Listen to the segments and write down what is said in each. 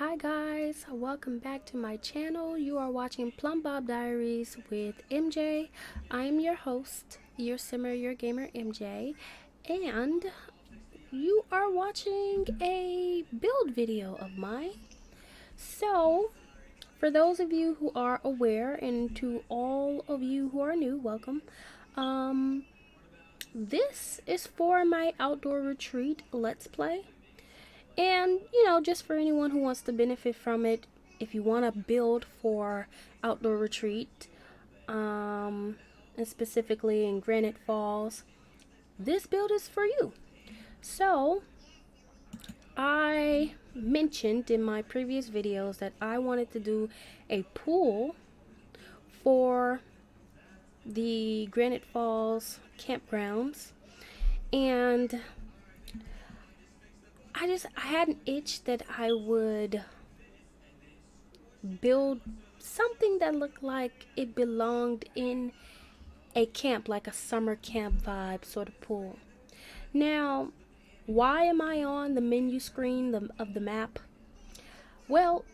Hi guys, welcome back to my channel. You are watching Plum Bob Diaries with MJ. I am your host, your simmer, your gamer MJ, and you are watching a build video of mine. So, for those of you who are aware and to all of you who are new, welcome. This is for my outdoor retreat let's play. And, just for anyone who wants to benefit from it, if you want to build for outdoor retreat, and specifically in Granite Falls, this build is for you. So, I mentioned in my previous videos that I wanted to do a pool for the Granite Falls campgrounds, and I had an itch that I would build something that looked like it belonged in a camp, like a summer camp vibe sort of pool. Now, why am I on the menu screen of the map? Well,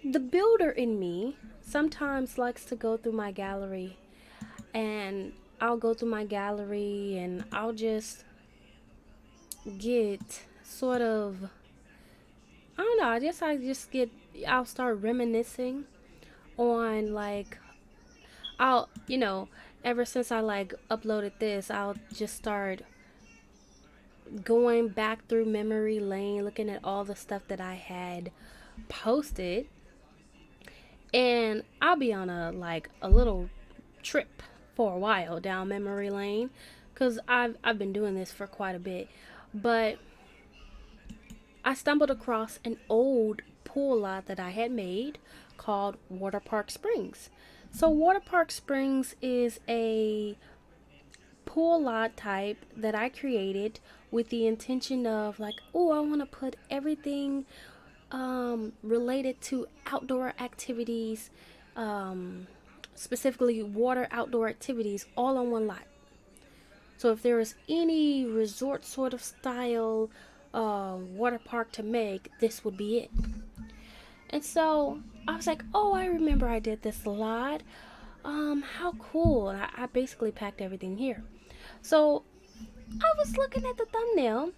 the builder in me sometimes likes to go through my gallery, and I'll go through my gallery and I'll just get sort of, I don't know, I'll start reminiscing on, like, ever since I like uploaded this, I'll just start going back through memory lane, looking at all the stuff that I had posted, and I'll be on a little trip for a while down memory lane, because I've been doing this for quite a bit. But I stumbled across an old pool lot that I had made called Water Park Springs. So Water Park Springs is a pool lot type that I created with the intention of, like, oh, I want to put everything related to outdoor activities, specifically water outdoor activities, all on one lot. So if there is any resort sort of style water park to make, this would be it. And so I was like, oh, I remember I did this a lot. How cool. And I basically packed everything here. So I was looking at the thumbnail,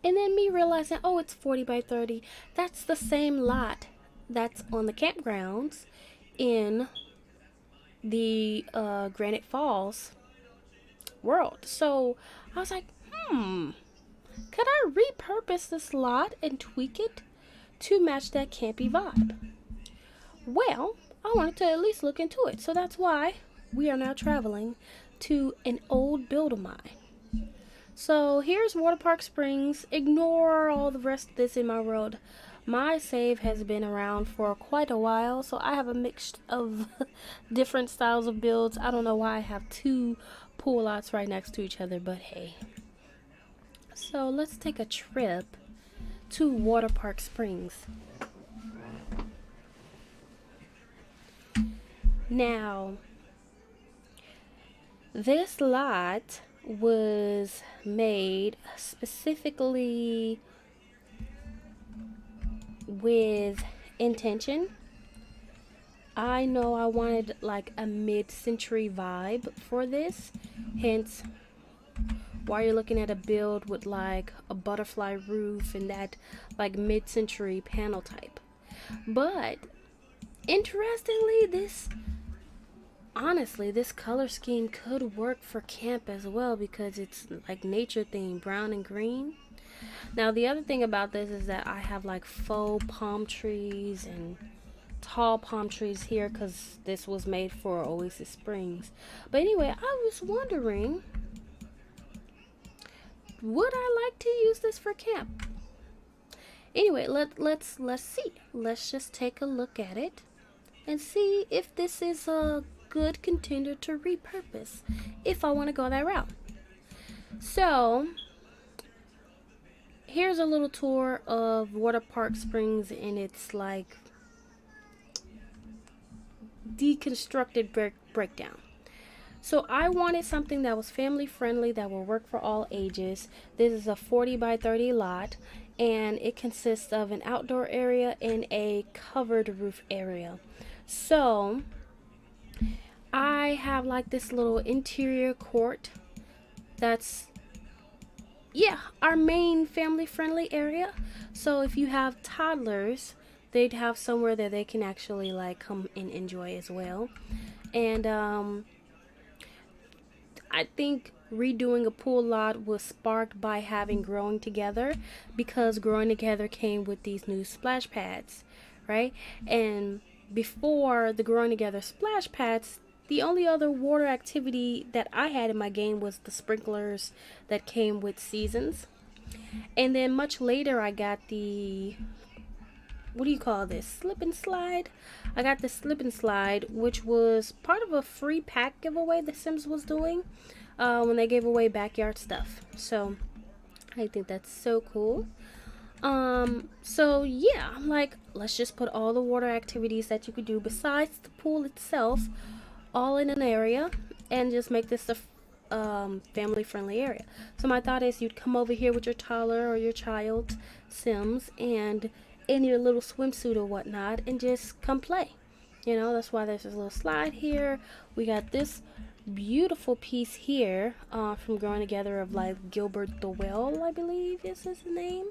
and then me realizing, oh, it's 40 by 30. That's the same lot that's on the campgrounds in the Granite Falls world. So I was like, could I repurpose this lot and tweak it to match that campy vibe? Well, I wanted to at least look into it. So that's why we are now traveling to an old build of mine. So here's Water Park Springs. Ignore all the rest of this in my world. My save has been around for quite a while, so I have a mix of different styles of builds. I don't know why I have two pool lots right next to each other, but hey. So let's take a trip to Water Park Springs. Now, this lot was made specifically with intention. I know I wanted like a mid-century vibe for this, hence why you're looking at a build with like a butterfly roof and that like mid-century panel type. But interestingly, this color scheme could work for camp as well, because it's like nature themed, brown and green. Now the other thing about this is that I have like faux palm trees and tall palm trees here, because this was made for Oasis Springs. But anyway, I was wondering, would I like to use this for camp? Anyway, let's see. Let's just take a look at it and see if this is a good contender to repurpose, if I want to go that route. So here's a little tour of Water Park Springs in its like deconstructed breakdown. So I wanted something that was family friendly, that will work for all ages. This is a 40 by 30 lot, and it consists of an outdoor area and a covered roof area. So I have like this little interior court that's, yeah, our main family friendly area. So if you have toddlers, they'd have somewhere that they can actually like come and enjoy as well. And I think redoing a pool lot was sparked by having Growing Together, because Growing Together came with these new splash pads, right? And before the Growing Together splash pads, the only other water activity that I had in my game was the sprinklers that came with seasons. And then much later, I got the, what do you call this? Slip and slide. I got the slip and slide, which was part of a free pack giveaway the Sims was doing when they gave away backyard stuff. So I think that's so cool. So yeah, I'm like, let's just put all the water activities that you could do besides the pool itself all in an area and just make this a family friendly area. So my thought is you'd come over here with your toddler or your child Sims and in your little swimsuit or whatnot and just come play. You know, that's why there's this little slide here. We got this beautiful piece here from Growing Together of like Gilbert the Whale, I believe is his name.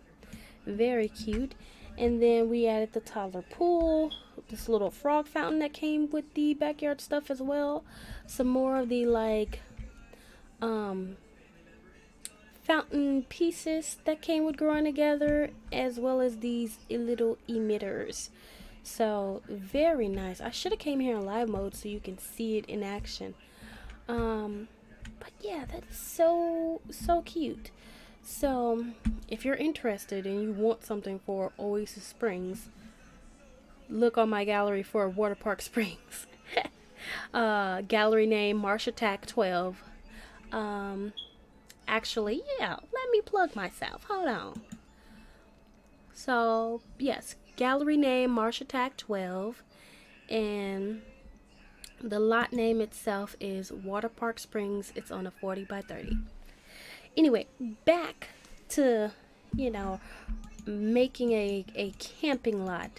Very cute. And then we added the toddler pool, this little frog fountain that came with the backyard stuff as well. Some more of the like fountain pieces that came with Growing Together, as well as these little emitters. So very nice. I should have came here in live mode so you can see it in action. But yeah, that's so cute. So if you're interested and you want something for Oasis Springs, look on my gallery for Water Park Springs. Gallery name MarshaTac12. Actually, yeah, let me plug myself. Hold on. So yes, gallery name MarshaTac12, and the lot name itself is Water Park Springs. It's on a 40 by 30. Anyway, back to, you know, making a camping lot.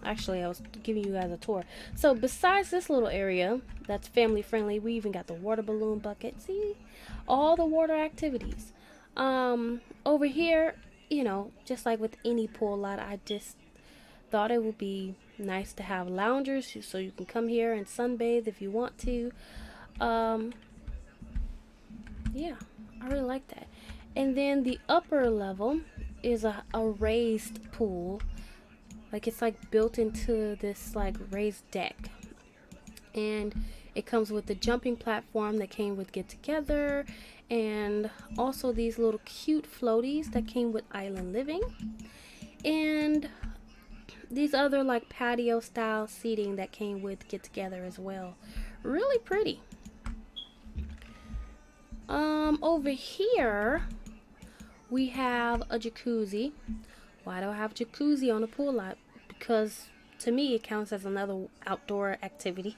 Actually, I was giving you guys a tour. So besides this little area that's family friendly, we even got the water balloon bucket. See, all the water activities. Over here, you know, just like with any pool lot, I just thought it would be nice to have loungers so you can come here and sunbathe if you want to. Yeah, I really like that. And then the upper level is a raised pool. Like it's like built into this like raised deck. And it comes with the jumping platform that came with Get Together, and also these little cute floaties that came with Island Living, and these other like patio style seating that came with Get Together as well. Really pretty. Over here we have a jacuzzi. Why do I have jacuzzi on a pool lot? Because to me it counts as another outdoor activity.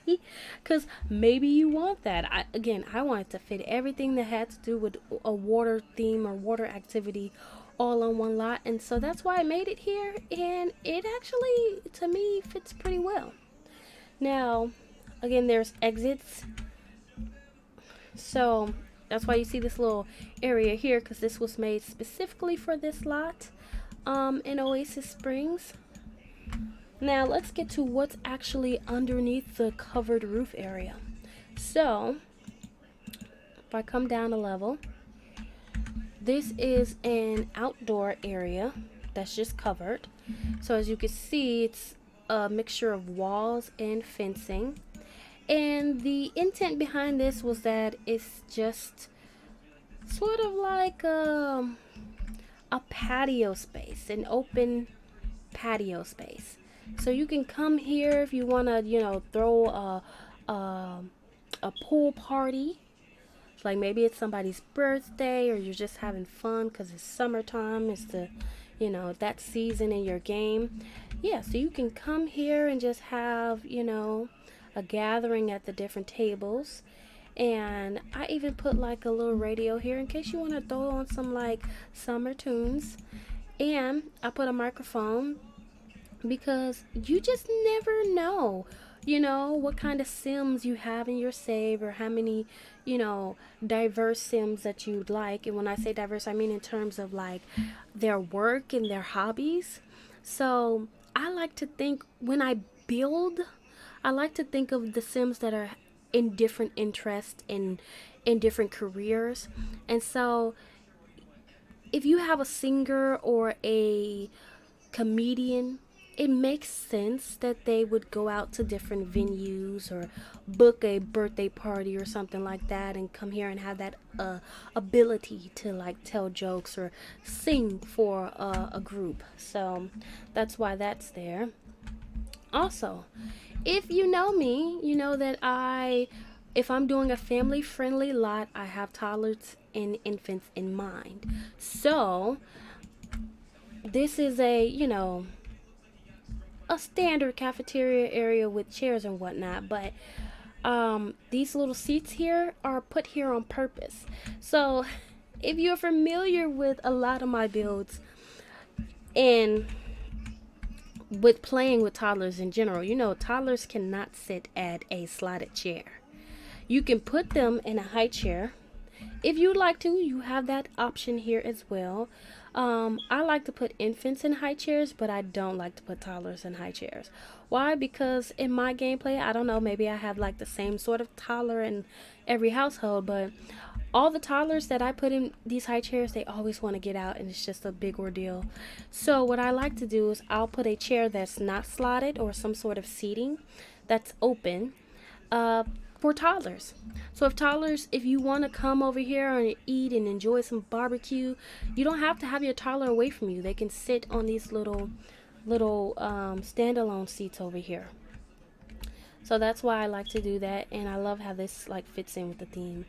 Because maybe you want that. I wanted to fit everything that had to do with a water theme or water activity all on one lot, and so that's why I made it here, and it actually to me fits pretty well. Now again, there's exits, so that's why you see this little area here, because this was made specifically for this lot in Oasis Springs. Now let's get to what's actually underneath the covered roof area. So if I come down a level, this is an outdoor area that's just covered. So as you can see, it's a mixture of walls and fencing. And the intent behind this was that it's just sort of like a patio space, an open patio space. So you can come here if you want to, you know, throw a pool party. Like maybe it's somebody's birthday, or you're just having fun because it's summertime. It's the, you know, that season in your game. Yeah, so you can come here and just have, you know, a gathering at the different tables. And I even put like a little radio here in case you want to throw on some like summer tunes. And I put a microphone because you just never know, what kind of sims you have in your save, or how many, diverse sims that you'd like. And when I say diverse, I mean in terms of like their work and their hobbies. So I like to think when I build, I like to think of the sims that are in different interests and in different careers. And so if you have a singer or a comedian, it makes sense that they would go out to different venues or book a birthday party or something like that and come here and have that ability to like tell jokes or sing for a group. So that's why that's there. Also, if you know me, you know that if I'm doing a family friendly lot, I have toddlers and infants in mind. So this is a standard cafeteria area with chairs and whatnot, but these little seats here are put here on purpose. So if you're familiar with a lot of my builds and with playing with toddlers in general, toddlers cannot sit at a slotted chair. You can put them in a high chair. If you'd like to, you have that option here as well. I like to put infants in high chairs, but I don't like to put toddlers in high chairs. Why? Because in my gameplay, I don't know, maybe I have like the same sort of toddler in every household, but all the toddlers that I put in these high chairs, they always want to get out, and it's just a big ordeal. So what I like to do is I'll put a chair that's not slotted or some sort of seating that's open uh, for toddlers. So if you want to come over here and eat and enjoy some barbecue, you don't have to have your toddler away from you. They can sit on these little standalone seats over here. So that's why I like to do that, and I love how this like fits in with the theme.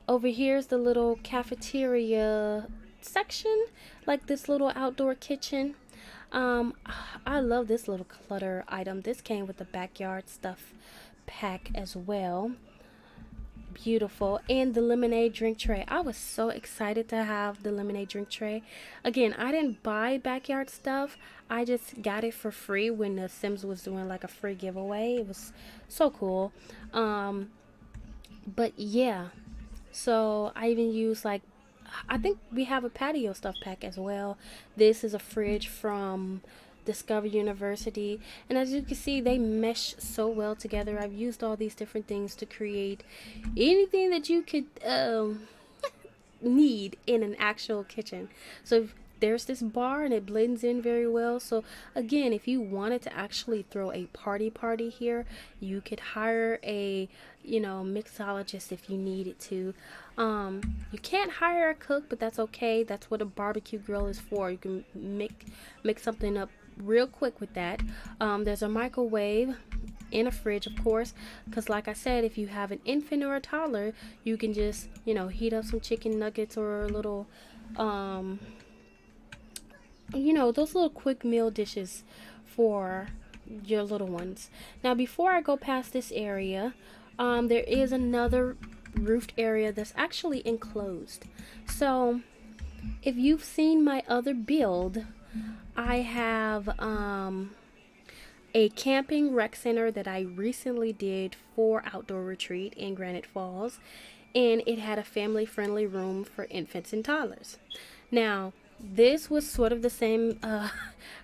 Over here is the little cafeteria section, like this little outdoor kitchen. Um, I love this little clutter item. This came with the backyard stuff pack as well. Beautiful. And the lemonade drink tray. I was so excited to have the lemonade drink tray. Again, I didn't buy backyard stuff. I just got it for free when the Sims was doing like a free giveaway. It was so cool. Um, but yeah, so I even use like, I think we have a patio stuff pack as well. This is a fridge from Discover University, and as you can see, they mesh so well together. I've used all these different things to create anything that you could need in an actual kitchen. So there's this bar and it blends in very well. So again, if you wanted to actually throw a party here, you could hire a mixologist if you needed to. You can't hire a cook, but that's okay. That's what a barbecue grill is for. You can make something up real quick with that. There's a microwave in a fridge, of course, because like I said, if you have an infant or a toddler, you can just heat up some chicken nuggets or a little those little quick meal dishes for your little ones. Now before I go past this area, there is another roofed area that's actually enclosed. So if you've seen my other build, I have a camping rec center that I recently did for outdoor retreat in Granite Falls, and it had a family friendly room for infants and toddlers. Now this was sort of the same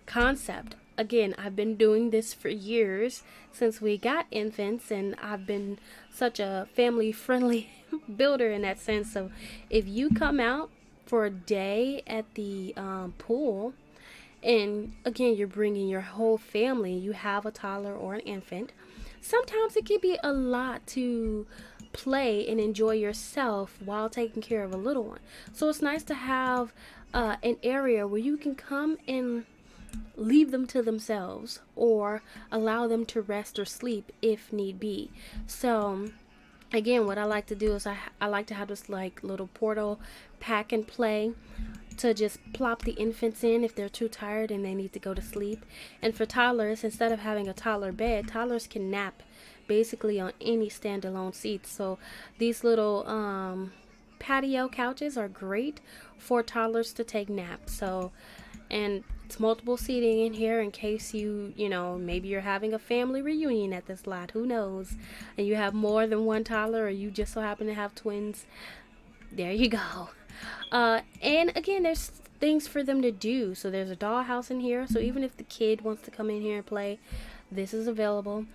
concept. Again, I've been doing this for years since we got infants, and I've been such a family friendly builder in that sense. So if you come out for a day at the pool, and again, you're bringing your whole family, you have a toddler or an infant, sometimes it can be a lot to play and enjoy yourself while taking care of a little one. So it's nice to have an area where you can come and leave them to themselves or allow them to rest or sleep if need be. So again, what I like to do is I like to have this like little portal pack and play to just plop the infants in if they're too tired and they need to go to sleep. And for toddlers, instead of having a toddler bed, toddlers can nap basically on any standalone seats. So these little patio couches are great for toddlers to take naps. So, and it's multiple seating in here in case maybe you're having a family reunion at this lot, who knows, and you have more than one toddler, or you just so happen to have twins. There you go. And again, there's things for them to do. So there's a dollhouse in here. So even if the kid wants to come in here and play, this is available.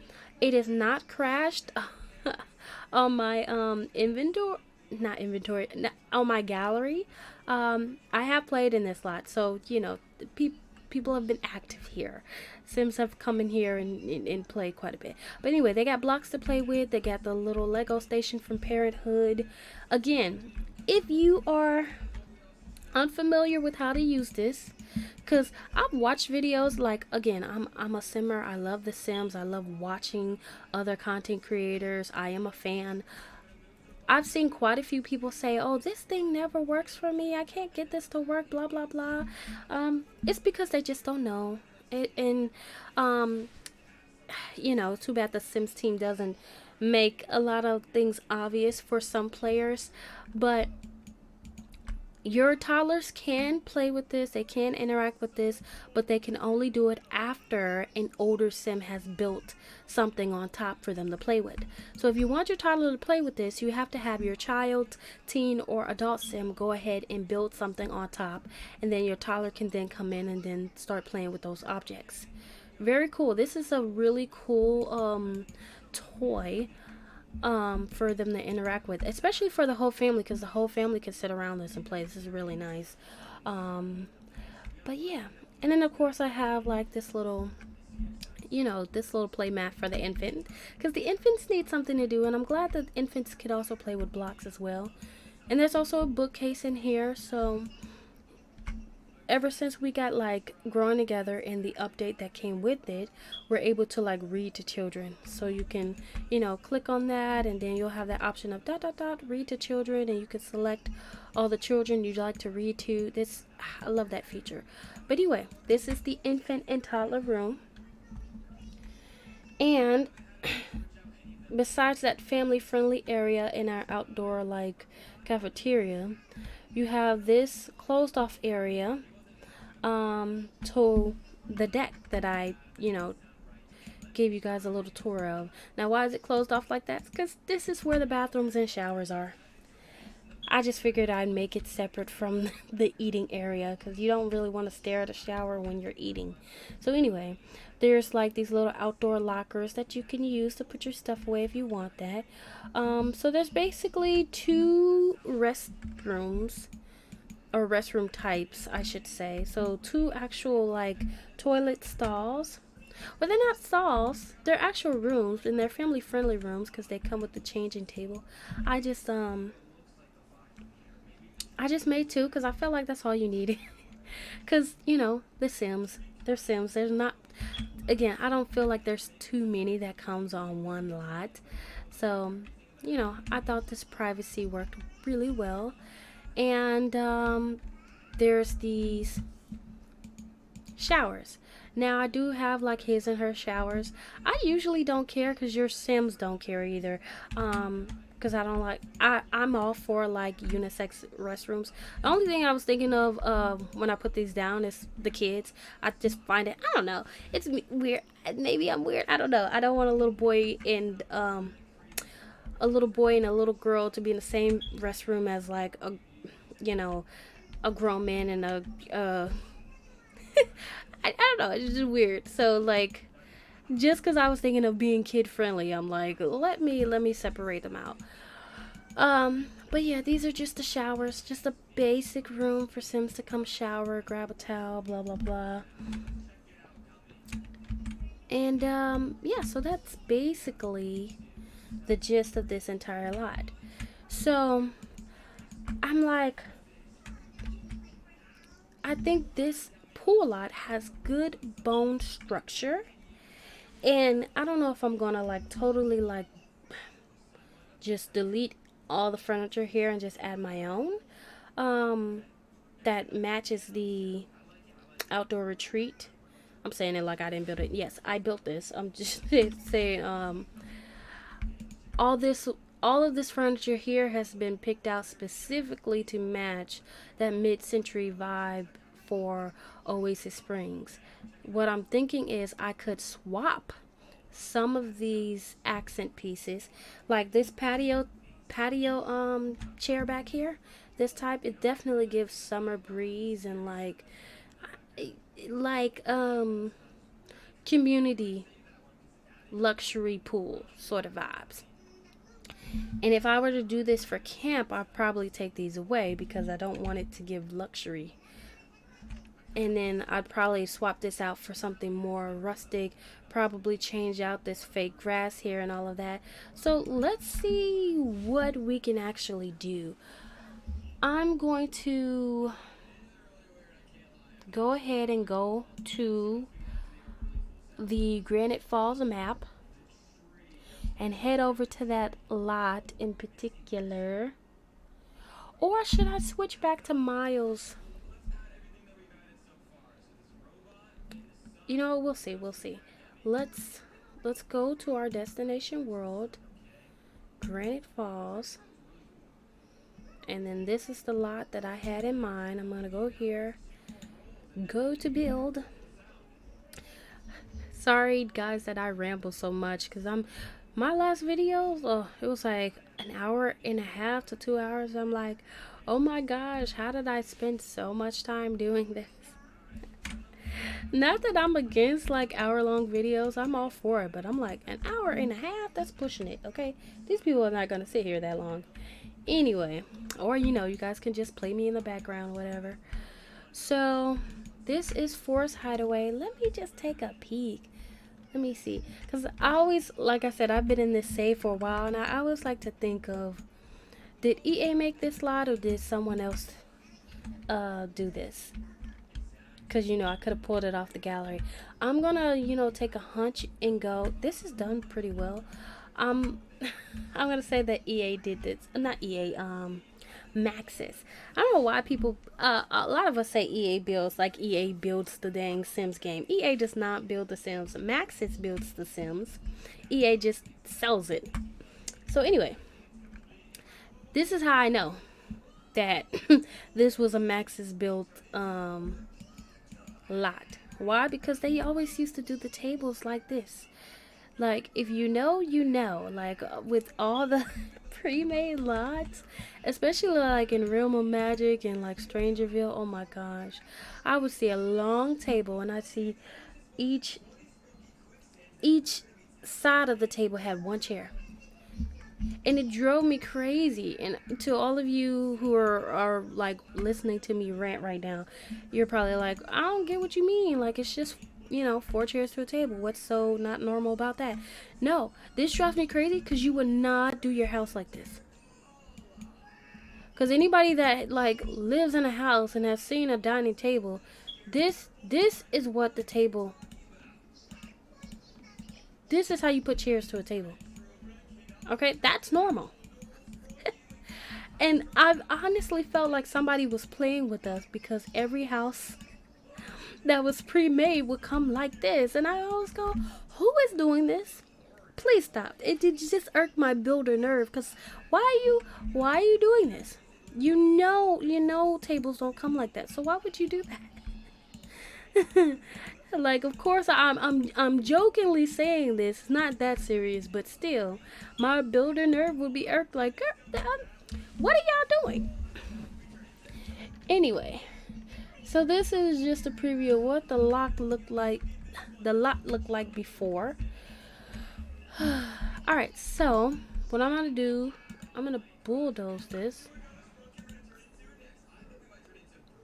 It is not crashed on my on my gallery. I have played in this lot, so people have been active here. Sims have come in here and played quite a bit. But anyway, they got blocks to play with. They got the little Lego station from Parenthood. Again, if you are unfamiliar with how to use this, because I've watched videos, like, again, I'm a simmer. I love the Sims. I love watching other content creators. I am a fan. I've seen quite a few people say, oh, this thing never works for me. I can't get this to work, blah, blah, blah. It's because they just don't know. Too bad the Sims team doesn't make a lot of things obvious for some players. But your toddlers can play with this, they can interact with this, but they can only do it after an older Sim has built something on top for them to play with. So if you want your toddler to play with this, you have to have your child, teen, or adult Sim go ahead and build something on top, and then your toddler can then come in and then start playing with those objects. Very cool. This is a really cool toy for them to interact with, especially for the whole family, because the whole family can sit around this and play. This is really nice. But yeah, and then of course I have like this little play mat for the infant, because the infants need something to do, and I'm glad that infants could also play with blocks as well. And there's also a bookcase in here. So ever since we got like growing together and the update that came with it, we're able to like read to children. So you can click on that, and then you'll have that option of ... read to children, and you can select all the children you'd like to read to. I love that feature. But anyway, this is the infant and toddler room. And besides that family friendly area in our outdoor like cafeteria, you have this closed off area to the deck that I gave you guys a little tour of. Now, why is it closed off like that? Because this is where the bathrooms and showers are. I just figured I'd make it separate from the eating area, because you don't really want to stare at a shower when you're eating. So anyway, there's like these little outdoor lockers that you can use to put your stuff away if you want that. So there's basically two restrooms, or restroom types, I should say. So two actual like toilet stalls. Well, they're not stalls, they're actual rooms, and they're family friendly rooms because they come with the changing table. I just made two because I felt like that's all you needed. Because the Sims, they're Sims. There's not, again, I don't feel like there's too many that comes on one lot. So I thought this privacy worked really well. And there's these showers. Now, I do have like his and her showers. I usually don't care because your Sims don't care either. Because I don't like, I'm all for like unisex restrooms. The only thing I was thinking of when I put these down is the kids. I just find it, I don't know, it's weird. Maybe I'm weird, I don't know. I don't want a little boy and a little girl to be in the same restroom as like a grown man and I don't know, it's just weird. So like, just because I was thinking of being kid friendly, I'm like, let me separate them out. But yeah, these are just the showers, just a basic room for Sims to come shower, grab a towel, blah blah blah. And yeah, so that's basically the gist of this entire lot. So I'm like, I think this pool lot has good bone structure, and I don't know if I'm gonna like totally like just delete all the furniture here and just add my own, that matches the outdoor retreat. I'm saying it like I didn't build it. Yes, I built this. I'm just saying all this all of this furniture here has been picked out specifically to match that mid-century vibe for Oasis Springs. What I'm thinking is I could swap some of these accent pieces, like this patio chair back here. This type, it definitely gives summer breeze and like community luxury pool sort of vibes. And if I were to do this for camp, I'd probably take these away because I don't want it to give luxury. And then I'd probably swap this out for something more rustic, probably change out this fake grass here and all of that. So let's see what we can actually do. I'm going to go ahead and go to the Granite Falls map and head over to that lot in particular. Or should I switch back to Miles? You know, we'll see. Let's go to our destination world, Granite Falls. And then this is the lot that I had in mind. I'm gonna go here, go to build. Sorry guys that I ramble so much, because my last videos, it was like an hour and a half to 2 hours. I'm like, oh my gosh, how did I spend so much time doing this? Not that I'm against like hour-long videos, I'm all for it, but I'm like, an hour and a half, that's pushing it. Okay, these people are not gonna sit here that long anyway. Or you guys can just play me in the background, whatever. So this is Forest Hideaway. Let me just take a peek. Let me see, because I always, like I said, I've been in this save for a while, and I always like to think of, did EA make this lot or did someone else do this? Because I could have pulled it off the gallery. I'm gonna take a hunch and go, this is done pretty well. I'm gonna say that EA did this, not EA, Maxis. I don't know why people, a lot of us say EA builds, like EA builds the dang Sims game. EA does not build the Sims. Maxis builds the Sims. EA just sells it. So anyway, this is how I know that this was a Maxis built lot. Why? Because they always used to do the tables like this. Like, if you know, like with all the pre-made lots, especially like in Realm of Magic and like Strangerville, oh my gosh, I would see a long table and I'd see each side of the table had one chair, and it drove me crazy. And to all of you who are like listening to me rant right now, you're probably like, I don't get what you mean, like it's just 4 chairs to a table. What's so not normal about that? No, this drives me crazy because you would not do your house like this. Because anybody that like lives in a house and has seen a dining table, this is what the table. This is how you put chairs to a table. Okay, that's normal. And I've honestly felt like somebody was playing with us because every house that was pre-made would come like this, and I always go, who is doing this? Please stop. It just irked my builder nerve, because why are you doing this? You know tables don't come like that, so why would you do that? Like, of course I'm jokingly saying this, it's not that serious, but still my builder nerve would be irked, like, what are y'all doing? Anyway, so this is just a preview of what the lot looked like before. Alright, so what I'm gonna do, I'm gonna bulldoze this,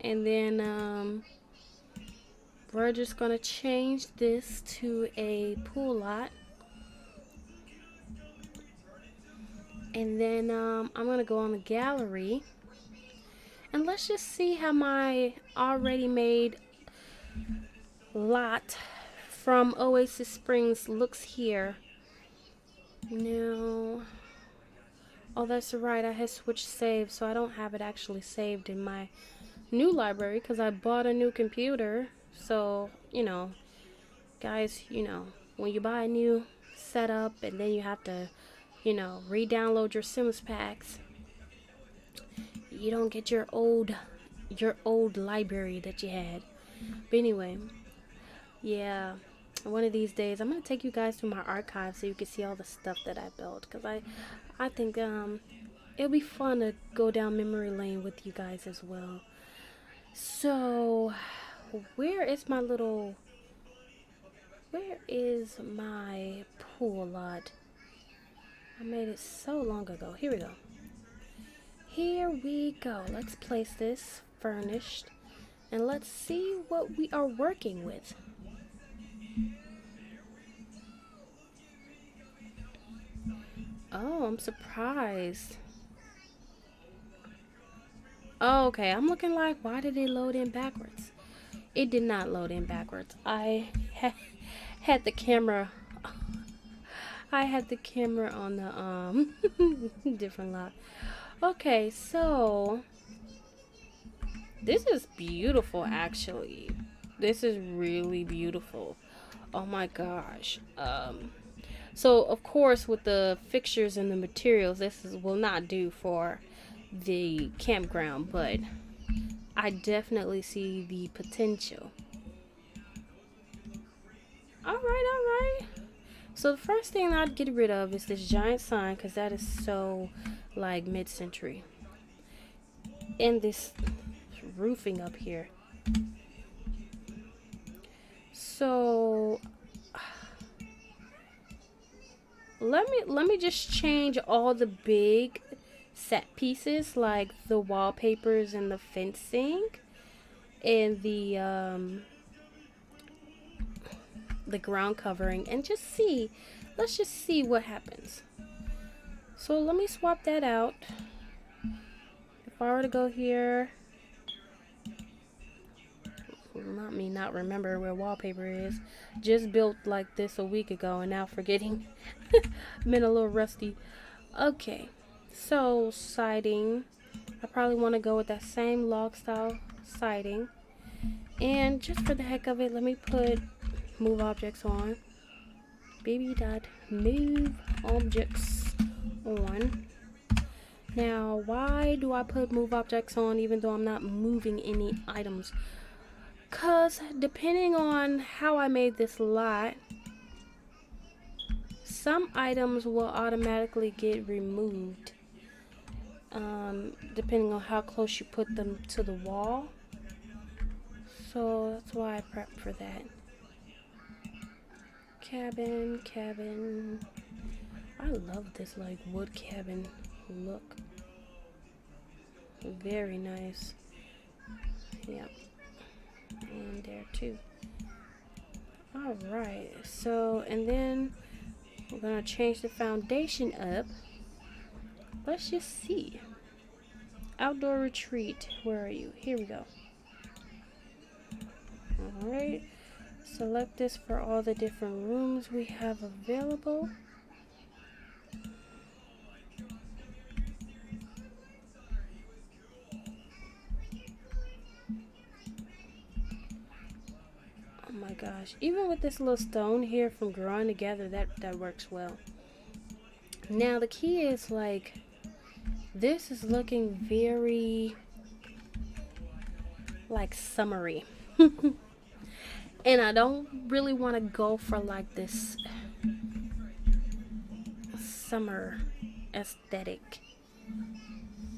and then we're just gonna change this to a pool lot, and then I'm gonna go on the gallery. And let's just see how my already made lot from Oasis Springs looks here. No. Oh, that's right. I had switched saves, so I don't have it actually saved in my new library because I bought a new computer. So, guys, when you buy a new setup and then you have to, re-download your Sims packs, you don't get your old library that you had. But anyway, yeah, one of these days I'm gonna take you guys to my archive so you can see all the stuff that I built, because I think it'll be fun to go down memory lane with you guys as well. So where is my pool lot? I made it so long ago. Here we go. Here we go. Let's place this furnished and let's see what we are working with. Oh, I'm surprised. Oh, okay, I'm looking like, why did it load in backwards? It did not load in backwards. I had the camera. I had the camera on the different lot. Okay, so this is beautiful, actually. This is really beautiful. Oh my gosh. So of course, with the fixtures and the materials, will not do for the campground, but I definitely see the potential. All right. So the first thing I'd get rid of is this giant sign, because that is so like mid-century. And this roofing up here. So let me just change all the big set pieces, like the wallpapers and the fencing and the ground covering, and let's just see what happens. So let me swap that out. If I were to go here, not remember where wallpaper is, just built like this a week ago and now forgetting. Been a little rusty. Okay, so siding, I probably want to go with that same log style siding, and just for the heck of it, let me put move objects on. Move objects on. Now, why do I put move objects on even though I'm not moving any items? Because depending on how I made this lot, some items will automatically get removed, depending on how close you put them to the wall. So that's why I prep for that. Cabin. I love this like wood cabin look. Very nice. Yep. And there too. Alright, so and then we're gonna change the foundation up. Let's just see. Outdoor retreat. Where are you? Here we go. Alright. Select this for all the different rooms we have available. Oh my gosh. Even with this little stone here from growing together, that works well. Now the key is like, this is looking very like summery. And I don't really want to go for like this summer aesthetic.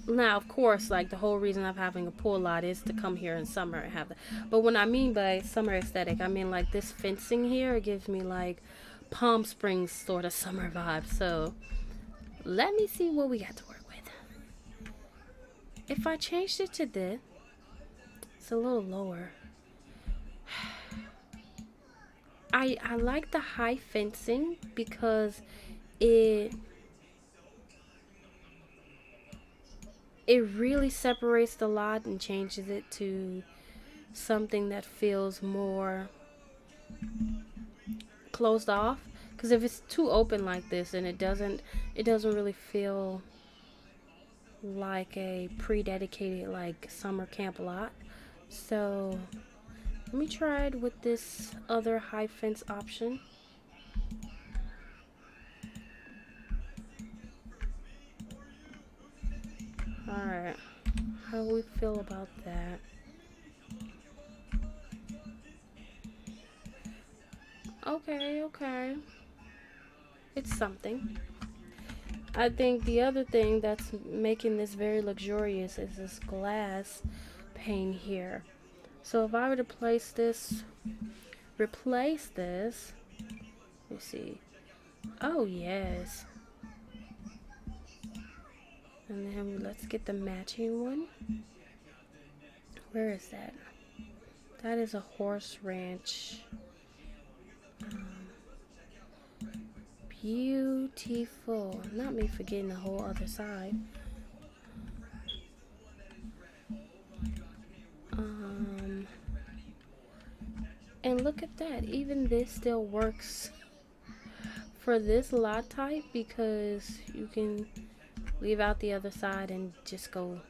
Now, of course, like the whole reason of having a pool lot is to come here in summer and have that. But when I mean by summer aesthetic, I mean like this fencing here gives me like Palm Springs sort of summer vibe. So let me see what we got to work with. If I changed it to this, it's a little lower. I like the high fencing because it really separates the lot and changes it to something that feels more closed off. Because if it's too open like this, and it doesn't really feel like a pre-dedicated like summer camp lot. So let me try it with this other high fence option. Alright, how do we feel about that? Okay. It's something. I think the other thing that's making this very luxurious is this glass pane here. So if I were to replace this, let me see. Oh, yes. And then let's get the matching one. Where is that? That is a horse ranch. Beautiful. Not me forgetting the whole other side. And look at that. Even this still works for this lot type because you can leave out the other side and just go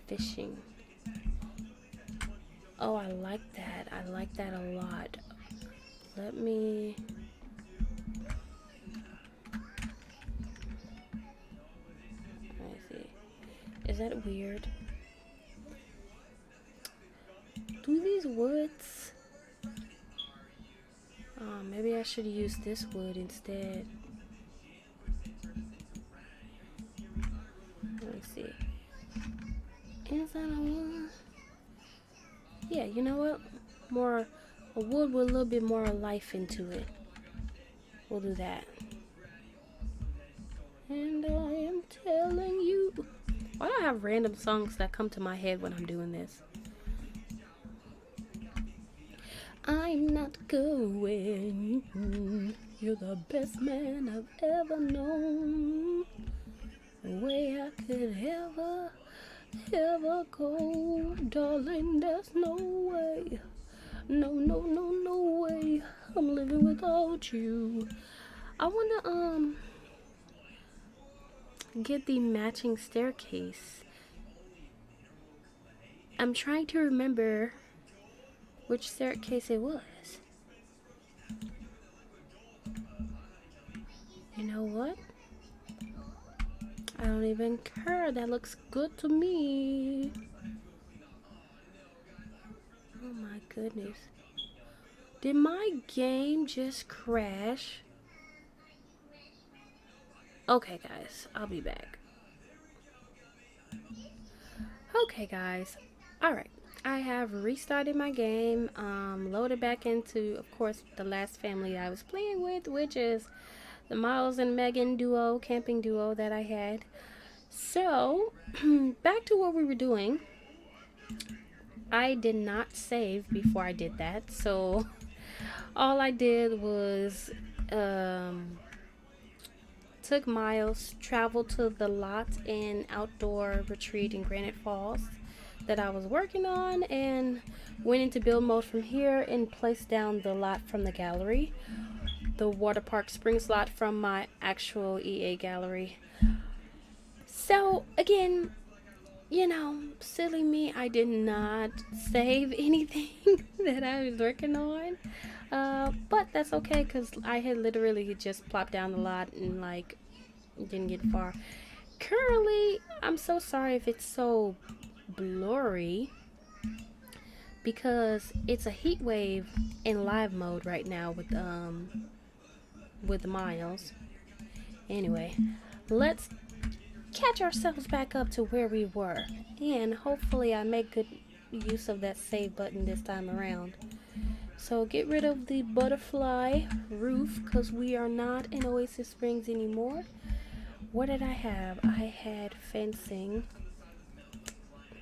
fishing. Oh, I like that. I like that a lot. Let me see. Is that weird? Do these woods? Oh, maybe I should use this wood instead. Let me see. Is that a wood? Yeah, you know what? A wood with a little bit more life into it. We'll do that. And I am telling you. Why do I have random songs that come to my head when I'm doing this? I'm not going. You're the best man I've ever known. The way I could ever go. Darling, there's no way. No way. I'm living without you. I wanna get the matching staircase. I'm trying to remember which staircase it was. You know what? I don't even care. That looks good to me. Oh my goodness. Did my game just crash? Okay, guys. I'll be back. Okay, guys. Alright. I have restarted my game. Loaded back into, of course, the last family I was playing with, which is the Miles and Megan duo, camping duo that I had. So, back to what we were doing. I did not save before I did that. So, all I did was took Miles, traveled to the lot and outdoor retreat in Granite Falls that I was working on, and went into build mode from here and placed down the lot from the gallery, the water park springs lot from my actual EA gallery. So again, you know, silly me, I did not save anything that I was working on, but that's okay because I had literally just plopped down the lot and like didn't get far. Currently, I'm so sorry if it's so blurry because it's a heat wave in live mode right now with Miles. Anyway, let's catch ourselves back up to where we were, and hopefully I make good use of that save button this time around. So get rid of the butterfly roof because we are not in Oasis Springs anymore. What did I have? I had fencing.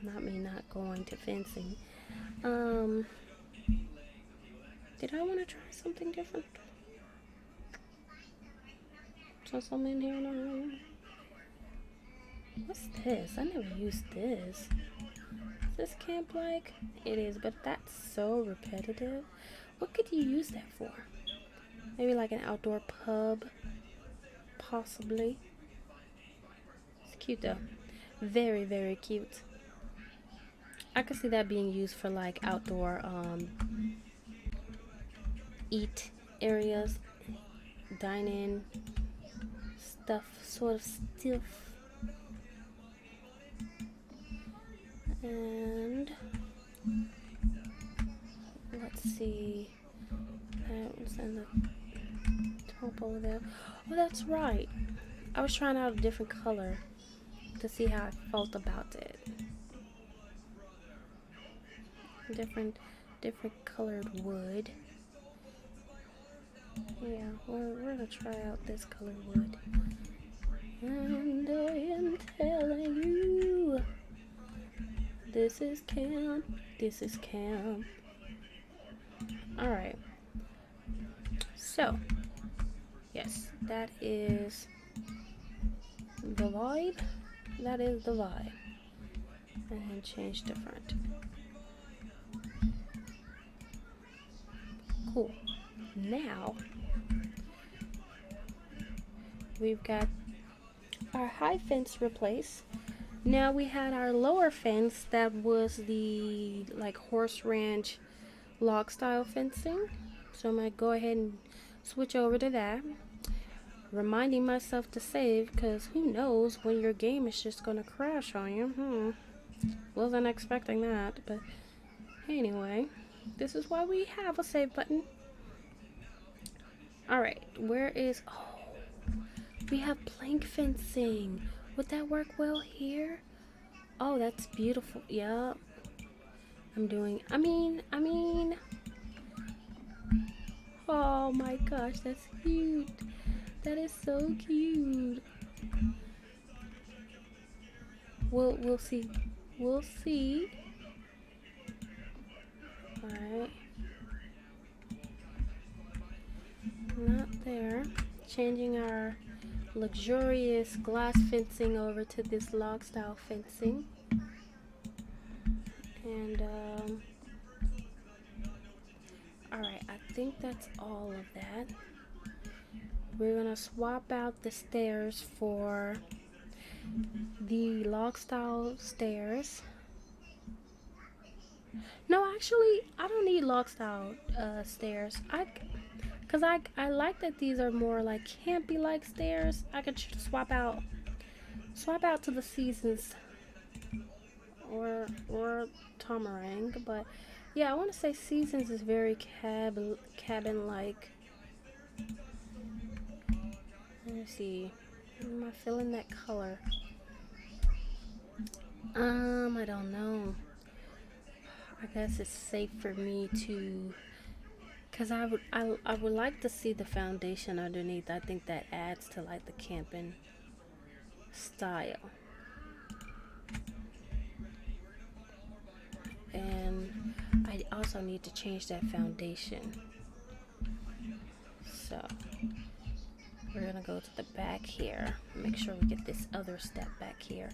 Not me not going to fencing. Did I want to try something different? So something in here? No. What's this? I never used this. Is this camp like? It is, but that's so repetitive. What could you use that for? Maybe like an outdoor pub? Possibly. It's cute though. Very, very cute. I could see that being used for like outdoor eat areas, dine-in stuff, sort of stuff. And let's see, that was in the top over there. Oh, that's right. I was trying out a different color to see how I felt about it. Different colored wood. Yeah, we're gonna try out this colored wood. And I am telling you, this is camp. This is camp. Alright. So, yes, that is the vibe. That is the vibe. And then change the front. Cool. Now, we've got our high fence replaced. Now we had our lower fence that was the like horse ranch log style fencing. So I'm gonna go ahead and switch over to that. Reminding myself to save, because who knows when your game is just gonna crash on you. Wasn't expecting that, but anyway, this is why we have a save button. Alright, where is... Oh, we have plank fencing. Would that work well here? Oh, that's beautiful. Yup. I mean... Oh my gosh, that's cute. That is so cute. We'll see. We'll see. Alright. Not there. Changing our luxurious glass fencing over to this log style fencing. And alright, I think that's all of that. We're gonna swap out the stairs for the log style stairs. No, actually, I don't need log style stairs. Cause I like that these are more like campy like stairs. I could swap out to the Seasons or Tamarang, but yeah, I want to say Seasons is very cabin like. Let me see. Am I feeling that color? I don't know. I guess it's safe for me to, cause I would like to see the foundation underneath. I think that adds to like the camping style. And I also need to change that foundation. So we're gonna go to the back here. Make sure we get this other step back here.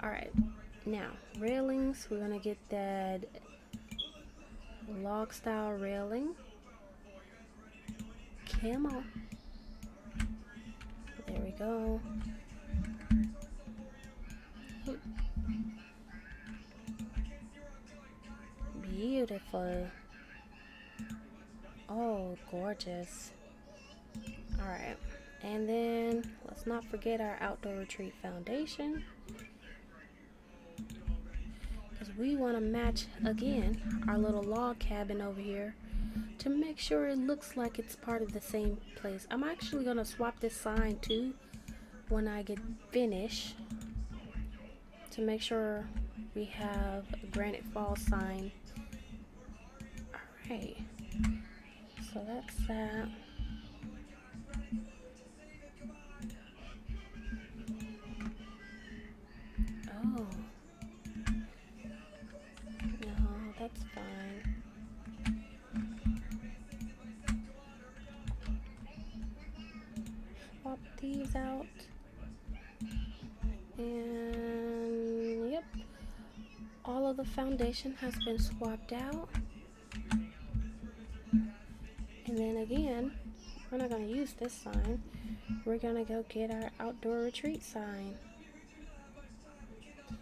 Alright, now railings. We're gonna get that log style railing. Come on. There we go. Beautiful. Oh, gorgeous. Alright, and then let's not forget our outdoor retreat foundation, because we want to match again our little log cabin over here to make sure it looks like it's part of the same place. I'm actually going to swap this sign too when I get finished to make sure we have a Granite Falls sign. Alright, so that's that. Oh, no, that's fine. Swap these out. And yep, all of the foundation has been swapped out. And then again, we're not going to use this sign. We're going to go get our outdoor retreat sign.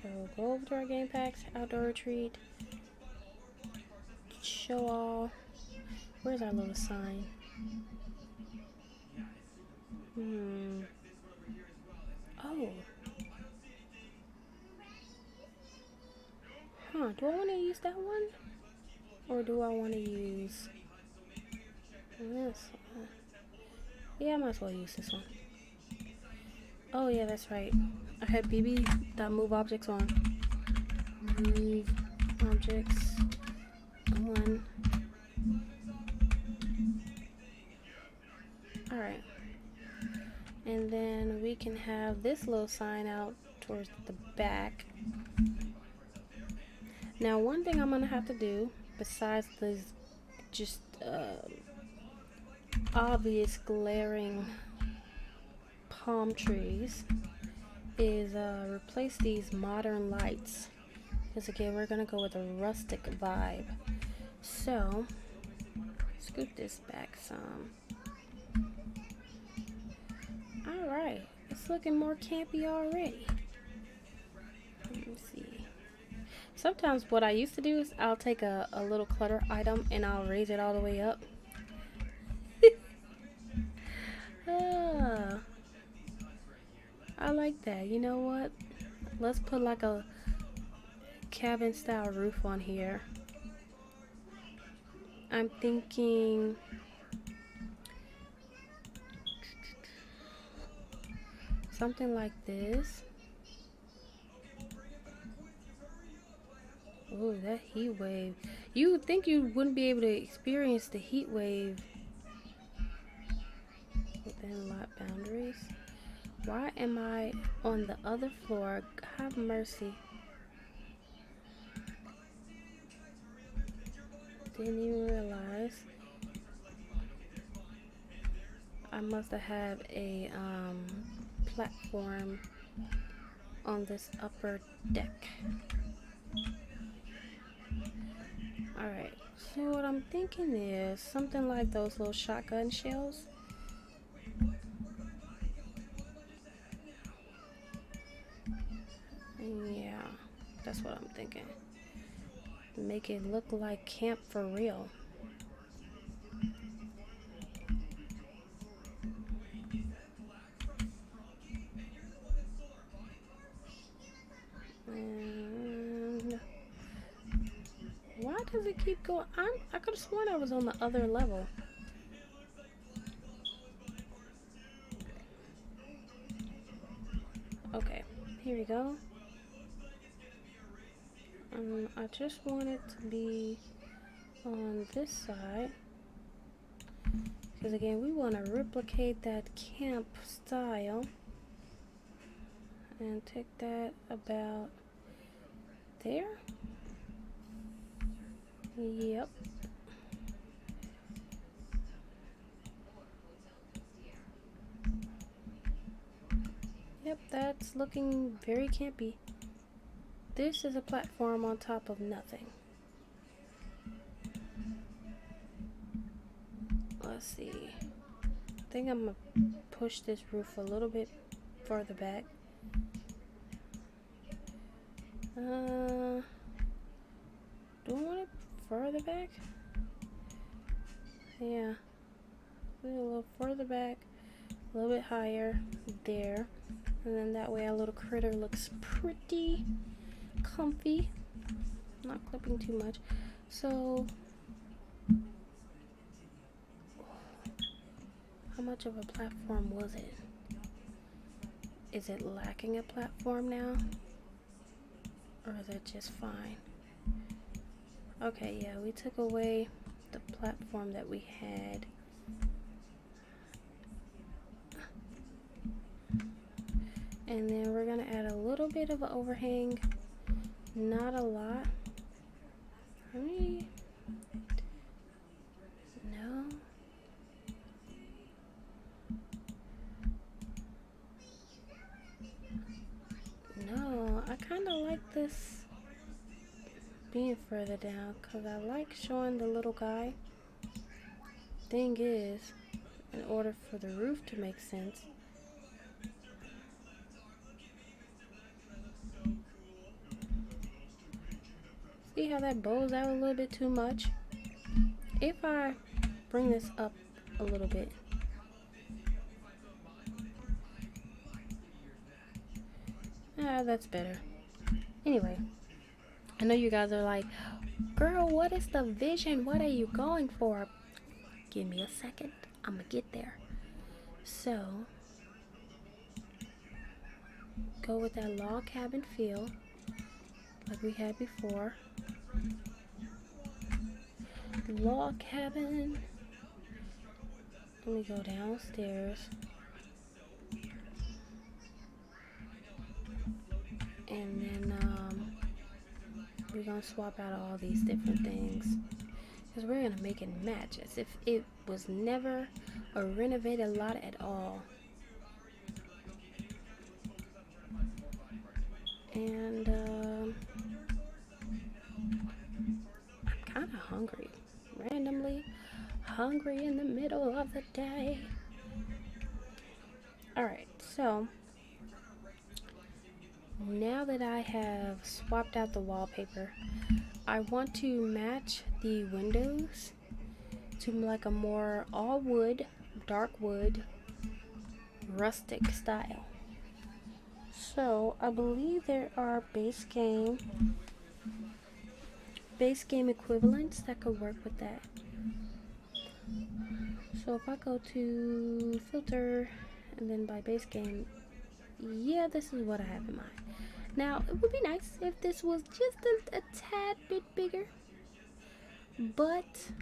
So go over to our game packs, outdoor retreat, show all. Where's our little sign? Oh. Huh, do I want to use that one? Or do I want to use this one? Yeah, I might as well use this one. Oh yeah, that's right. I had BB.move objects on. Move objects on. Alright. And then we can have this little sign out towards the back. Now, one thing I'm going to have to do, besides these just obvious glaring palm trees, is replace these modern lights. Because again, we're going to go with a rustic vibe. So, scoot this back some. Alright, it's looking more campy already. Let me see. Sometimes what I used to do is I'll take a little clutter item and I'll raise it all the way up. I like that. You know what? Let's put like a cabin style roof on here. I'm thinking something like this. Oh, that heat wave. You would think you wouldn't be able to experience the heat wave within lot boundaries. Why am I on the other floor? Have mercy. Didn't even realize. I must have had a platform on this upper deck. Alright, so what I'm thinking is something like those little shotgun shells. Yeah, that's what I'm thinking. Make it look like camp for real. And why does it keep going? I could have sworn I was on the other level. Okay, here we go. I just want it to be on this side. Because again, we want to replicate that camp style. And take that about there. Yep. Yep, that's looking very campy. This is a platform on top of nothing. Let's see. I think I'm gonna push this roof a little bit further back. Do I want it further back? Yeah. A little further back, a little bit higher there. And then that way our little critter looks pretty comfy. Not clipping too much. So, how much of a platform was it? Is it lacking a platform now? Or is it just fine? Okay, yeah, we took away the platform that we had. And then we're gonna add a little bit of an overhang. Not a lot. How many? No. No, I kind of like this being further down because I like showing the little guy. Thing is, in order for the roof to make sense, See how that bows out a little bit too much? If I bring this up a little bit, that's better. Anyway, I know you guys are like, girl, what is the vision? What are you going for? Give me a second. I'm gonna get there. So, go with that log cabin feel like we had before. Log cabin. Let me go downstairs. And then we're gonna swap out all these different things, because we're gonna make it match as if it was never a renovated lot at all. And I'm kind of hungry, randomly hungry in the middle of the day. Alright, so now that I have swapped out the wallpaper, I want to match the windows to like a more all wood, dark wood, rustic style. So I believe there are base game equivalents that could work with that. So if I go to filter and then by base game, yeah, this is what I have in mind. Now, it would be nice if this was just a tad bit bigger, but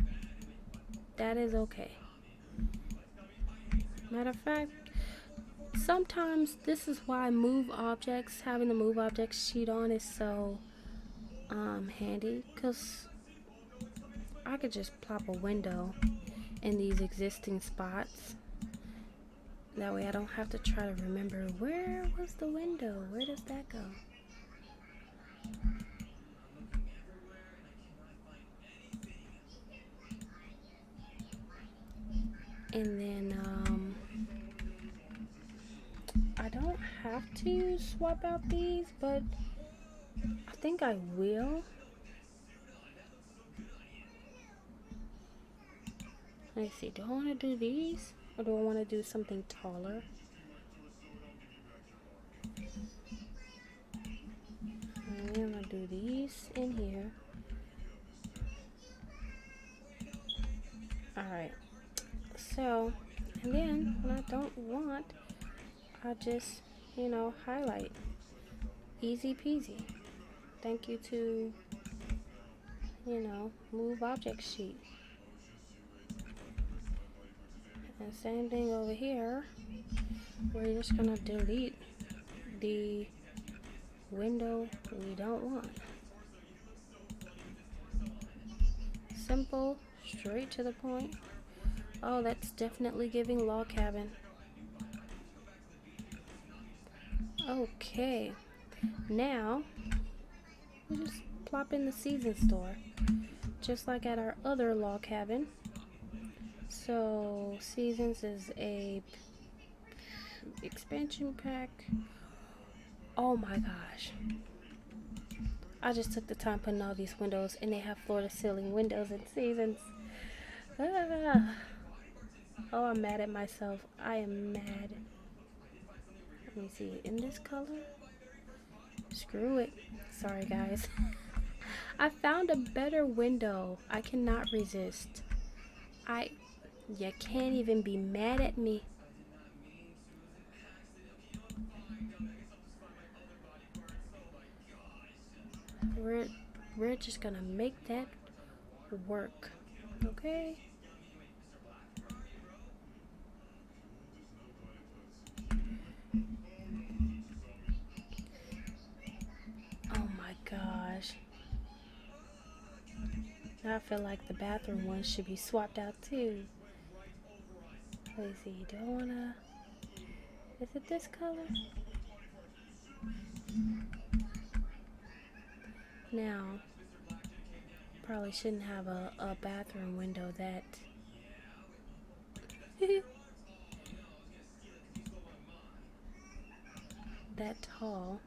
that is okay. Matter of fact, sometimes this is why having the move objects sheet on is so handy, because I could just plop a window in these existing spots. That way I don't have to try to remember where was the window, where does that go? And then I don't have to swap out these, but I think I will. Let's see, do I want to do these or do I want to do something taller? I'm gonna do these in here. Alright, so, and then when I don't want, I just, highlight. Easy peasy. Thank you to, move object sheet. And same thing over here. We're just gonna delete the window we don't want. Simple, straight to the point. Oh, that's definitely giving log cabin. Okay, now we just plop in the season store, just like at our other log cabin. So seasons is a expansion pack. Oh my gosh, I just took the time putting all these windows, and they have floor to ceiling windows and seasons. Oh, I'm mad at myself. I am mad. Let me see, in this color? Screw it. Sorry guys. I found a better window. I cannot resist. You can't even be mad at me. We're just gonna make that work. Okay? Oh my gosh. I feel like the bathroom one should be swapped out too. Let's see, do I wanna... Is it this color? Now, probably shouldn't have a bathroom window that... that tall.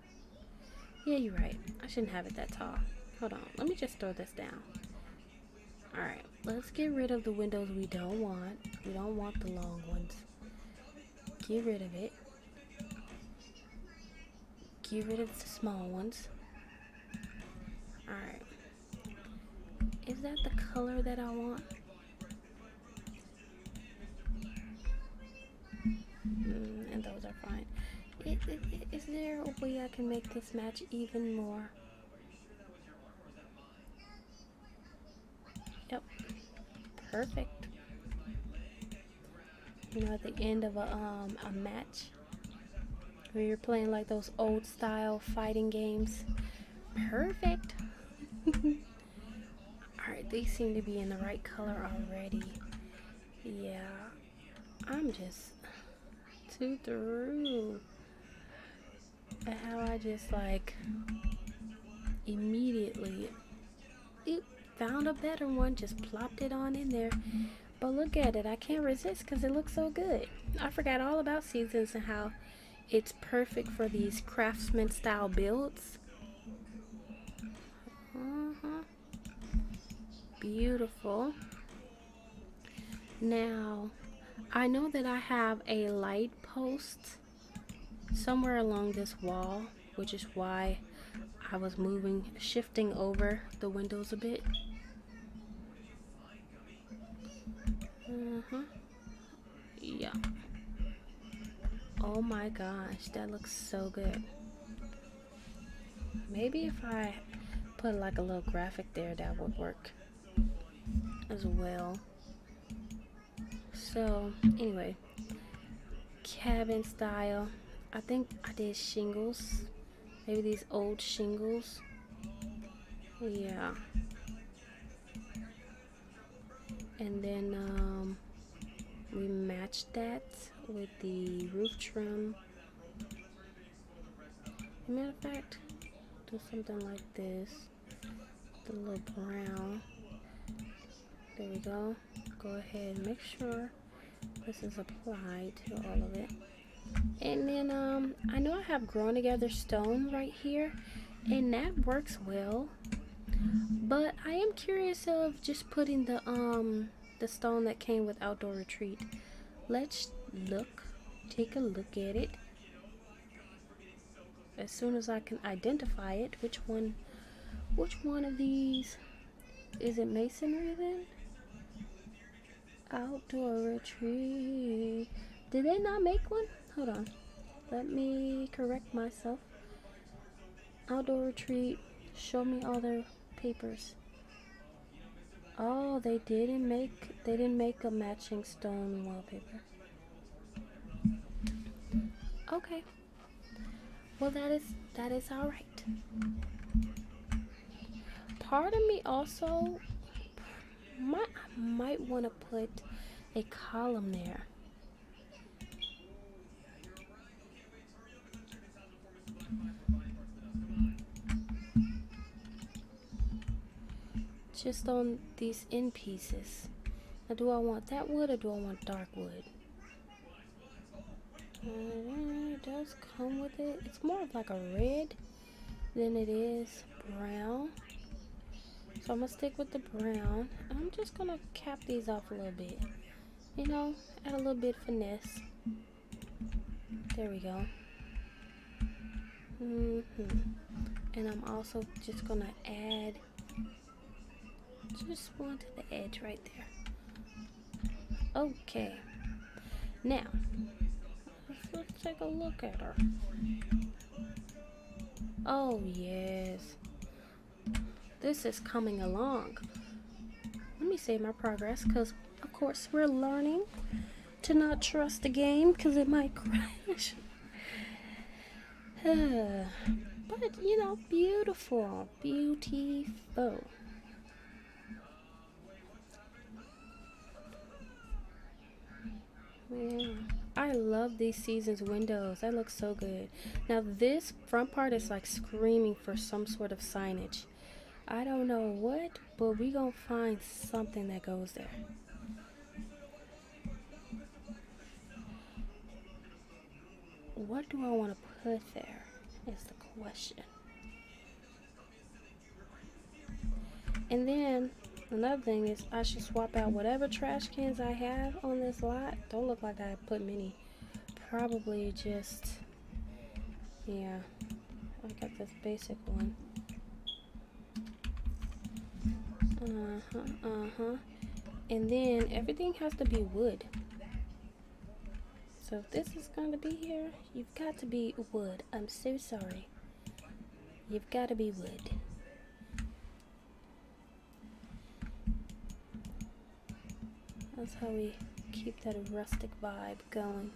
Yeah, you're right. I shouldn't have it that tall. Hold on, let me just throw this down. Alright, let's get rid of the windows we don't want. We don't want the long ones. Get rid of it. Get rid of the small ones. Alright. Is that the color that I want? And those are fine. Is there a way I can make this match even more? Yep. Perfect. You know, at the end of a match, where you're playing like those old style fighting games. Perfect. Alright, they seem to be in the right color already. Yeah. I'm just too through at how I just like immediately found a better one, just plopped it on in there. But look at it, I can't resist because it looks so good. I forgot all about seasons and how it's perfect for these craftsman style builds. Beautiful. Now, I know that I have a light post somewhere along this wall, which is why I was shifting over the windows a bit. Yeah. Oh my gosh, that looks so good. Maybe if I put like a little graphic there, that would work as well. So anyway, cabin style. I think I did shingles. Maybe these old shingles. Yeah. And then we matched that with the roof trim. As a matter of fact, do something like this. The little brown. There we go. Go ahead and make sure this is applied to all of it. And then I know I have grown together stone right here, and that works well. But I am curious of just putting the stone that came with Outdoor Retreat. Let's take a look at it. As soon as I can identify it, which one of these is it? Masonry then? Outdoor Retreat. Did they not make one? Hold on. Let me correct myself. Outdoor Retreat. Show me all their papers. Oh, they didn't make a matching stone wallpaper. Okay. Well, that is all right. Part of me also might want to put a column there. Just on these end pieces. Now, do I want that wood or do I want dark wood? It does come with it. It's more of like a red than it is brown. So I'm gonna stick with the brown. I'm just gonna cap these off a little bit. You know, add a little bit of finesse. There we go. And I'm also just gonna add just one to the edge right there. Okay. Now, let's take a look at her. Oh, yes. This is coming along. Let me save my progress because, of course, we're learning to not trust the game because it might crash. But, you know, beautiful. Beautiful. Yeah. I love these seasons windows. That looks so good. Now this front part is like screaming for some sort of signage. I don't know what, but we gonna find something that goes there. What do I want to put there is the question. And then another thing is I should swap out whatever trash cans I have on this lot. Don't look like I put many. Probably just, yeah, I got this basic one. And then everything has to be wood. So if this is going to be here, you've got to be wood. I'm so sorry. You've got to be wood. That's how we keep that rustic vibe going.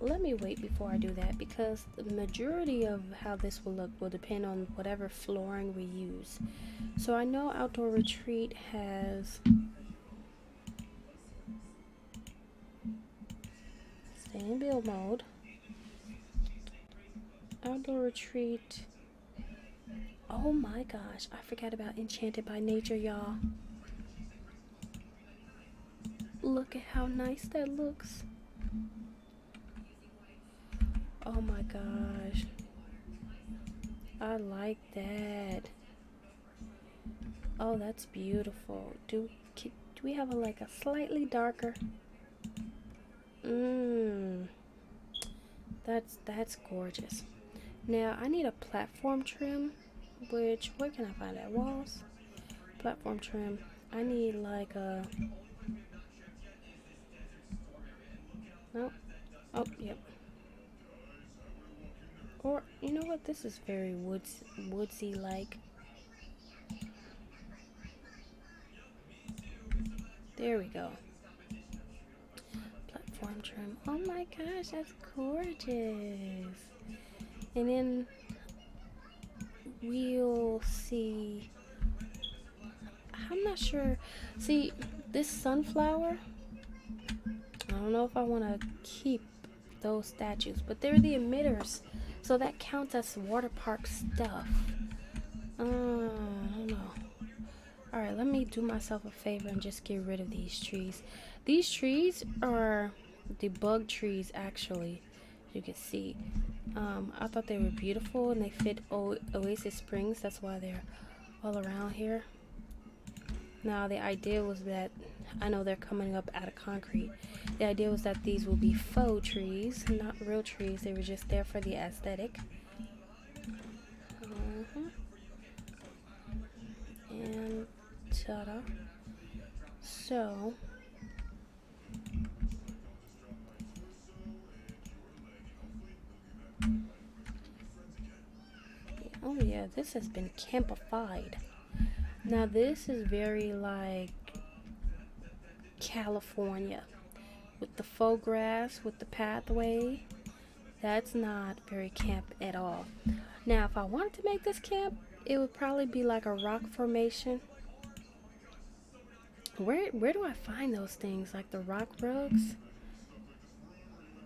Let me wait before I do that, because the majority of how this will look will depend on whatever flooring we use. So I know Outdoor Retreat has, stay in build mode. Outdoor Retreat. Oh my gosh, I forgot about Enchanted by Nature, y'all. Look at how nice that looks. Oh my gosh, I like that. Oh, that's beautiful. Do we have like a slightly darker? That's gorgeous. Now I need a platform trim, which, where can I find that? Walls, platform trim. I need like a, no, oh yep. Or you know what? This is very woodsy like. There we go. Platform trim. Oh my gosh, that's gorgeous. And then we'll see. I'm not sure. See, this sunflower, I don't know if I want to keep those statues, but they're the emitters, so that counts as water park stuff. I don't know. Alright, let me do myself a favor and just get rid of these trees. These trees are the bug trees, actually. You can see. I thought they were beautiful, and they fit Oasis Springs. That's why they're all around here. Now, the idea was that, I know they're coming up out of concrete. The idea was that these will be faux trees, not real trees. They were just there for the aesthetic. And ta-da. So, oh yeah, this has been campified. Now this is very like California, with the faux grass, with the pathway. That's not very camp at all. Now if I wanted to make this camp, it would probably be like a rock formation. Where do I find those things? Like the rock rugs?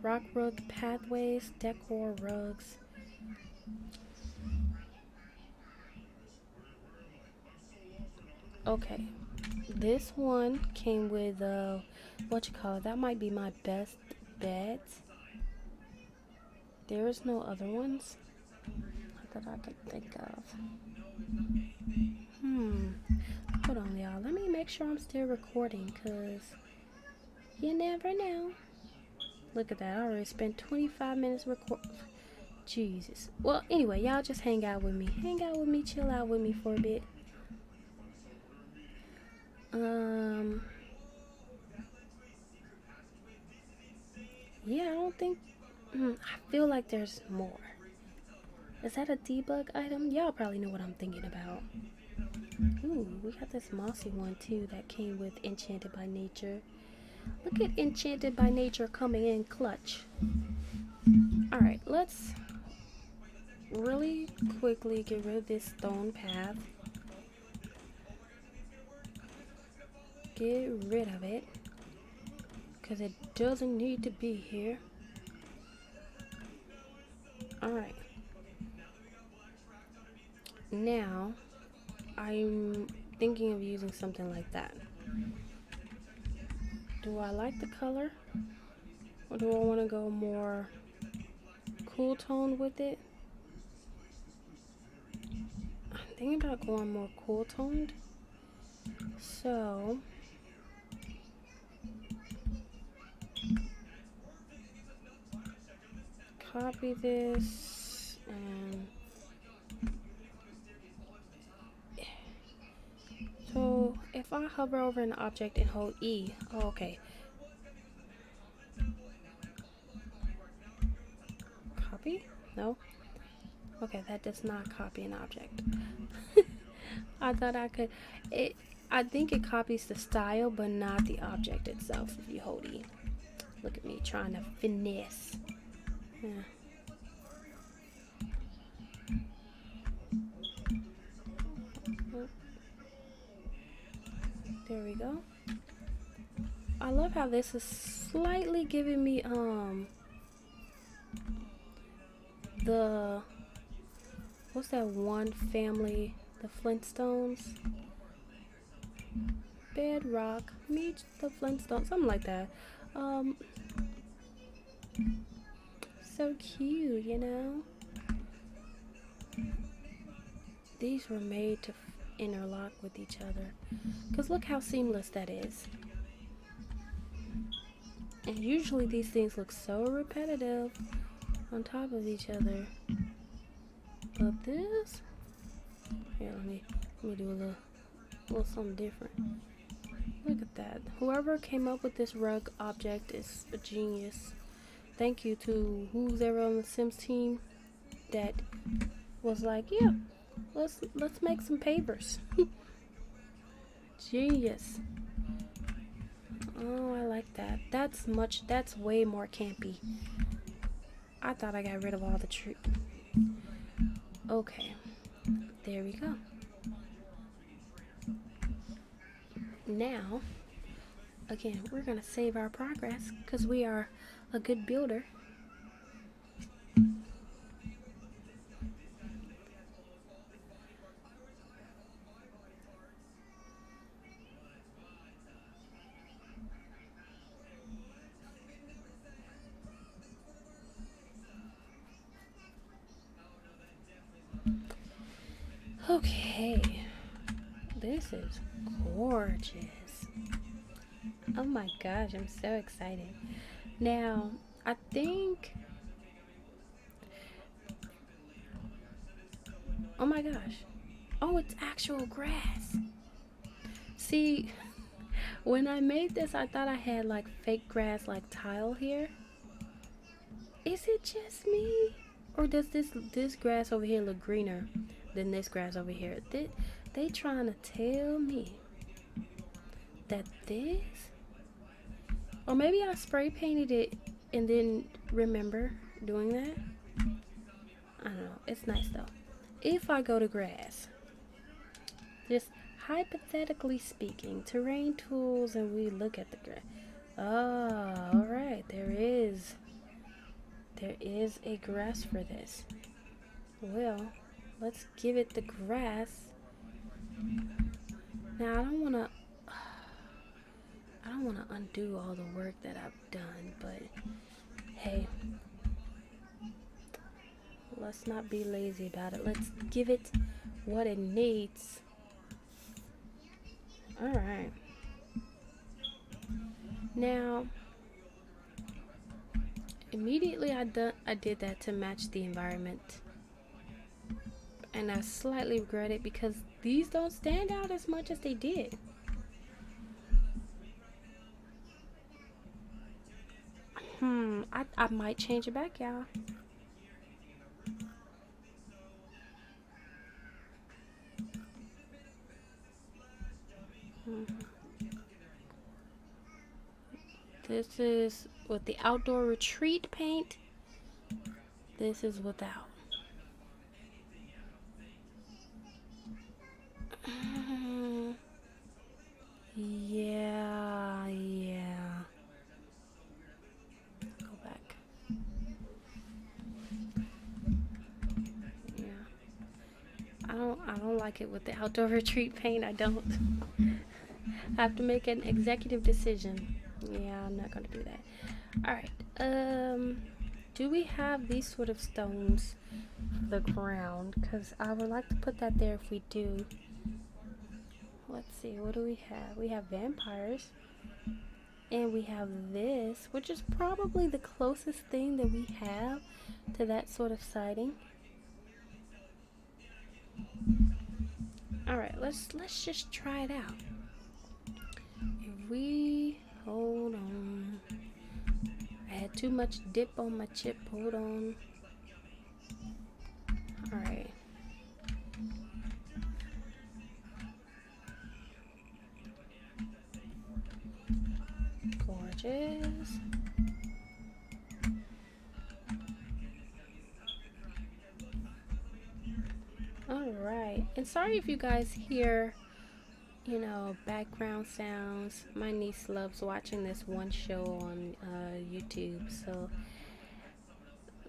Rock rug pathways, decor rugs. Okay, this one came with what you call it? That might be my best bet. There is no other ones that I could think of. Hold on, y'all. Let me make sure I'm still recording, cause you never know. Look at that. I already spent 25 minutes recording. Jesus. Well, anyway, y'all just hang out with me. Hang out with me, chill out with me for a bit. Yeah, I don't think, I feel like there's more. Is that a debug item? Y'all probably know what I'm thinking about. Ooh, we got this mossy one too that came with Enchanted by Nature. Look at Enchanted by Nature coming in clutch. Alright, let's really quickly get rid of this stone path. Get rid of it, because it doesn't need to be here. Alright. Now, I'm thinking of using something like that. Do I like the color? Or do I want to go more cool tone with it? thinking about going more cool toned. So copy this and so if I hover over an object and hold E, oh, okay. Copy? No? Okay, that does not copy an object. I thought I could. I think it copies the style, but not the object itself if you hold E. Look at me trying to finesse. Yeah. There we go. I love how this is slightly giving me the what's that one family, the Flintstones? Bedrock meets the Flintstones, something like that. So cute, you know. These were made to interlock with each other, because look how seamless that is. And usually these things look so repetitive on top of each other, but this, here, let me do a little something different. Look at that. Whoever came up with this rug object is a genius. Thank you to who's ever on the Sims team that was like, yeah, let's make some pavers. Genius. Oh, I like that. That's way more campy. I thought I got rid of all the tree. Okay, there we go. Now, again, we're gonna save our progress because we are a good builder. Okay, this is gorgeous. Oh my gosh, I'm so excited. Now, I think, oh my gosh, oh, it's actual grass. See, when I made this, I thought I had like fake grass, like tile here. Is it just me? Or does this grass over here look greener than this grass over here? They trying to tell me that this, or maybe I spray painted it and then remember doing that. I don't know. It's nice though. If I go to grass, just hypothetically speaking, terrain tools, and we look at the grass. Oh, all right. There is a grass for this. Well, let's give it the grass. Now I don't wanna undo all the work that I've done, but hey, let's not be lazy about it. Let's give it what it needs. All right. Now, immediately I did that to match the environment, and I slightly regret it because these don't stand out as much as they did. I might change it back, y'all. This is with the outdoor retreat paint. This is without. Yeah. Go back. Yeah. I don't like it with the outdoor retreat paint. I don't. I have to make an executive decision. Yeah, I'm not gonna do that. All right. Do we have these sort of stones for the ground? Because I would like to put that there if we do. Let's see, what do we have? We have vampires. And we have this, which is probably the closest thing that we have to that sort of siding. Alright, let's just try it out. If we hold on. I had too much dip on my chip. Hold on. Alright. Gorgeous. Alright. And sorry if you guys hear, you know, background sounds. My niece loves watching this one show on YouTube. So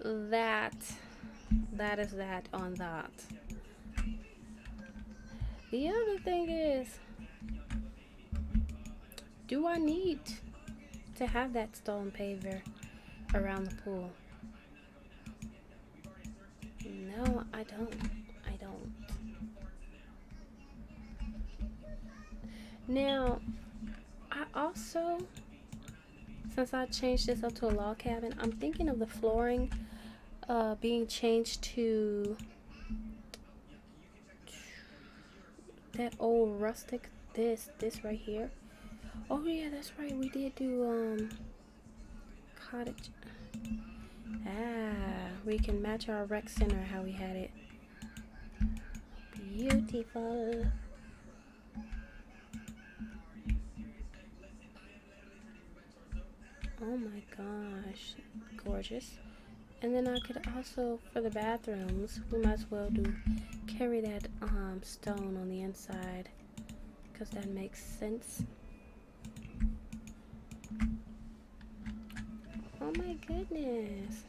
that is that on that. The other thing is, do I need to have that stone paver around the pool? No, I don't. Now, I also, since I changed this up to a log cabin, I'm thinking of the flooring being changed to that old rustic, this right here. Oh yeah, that's right, we did do cottage. We can match our rec center how we had it. Beautiful. Oh my gosh, gorgeous. And then I could also, for the bathrooms, we might as well carry that stone on the inside, because that makes sense. Oh my goodness.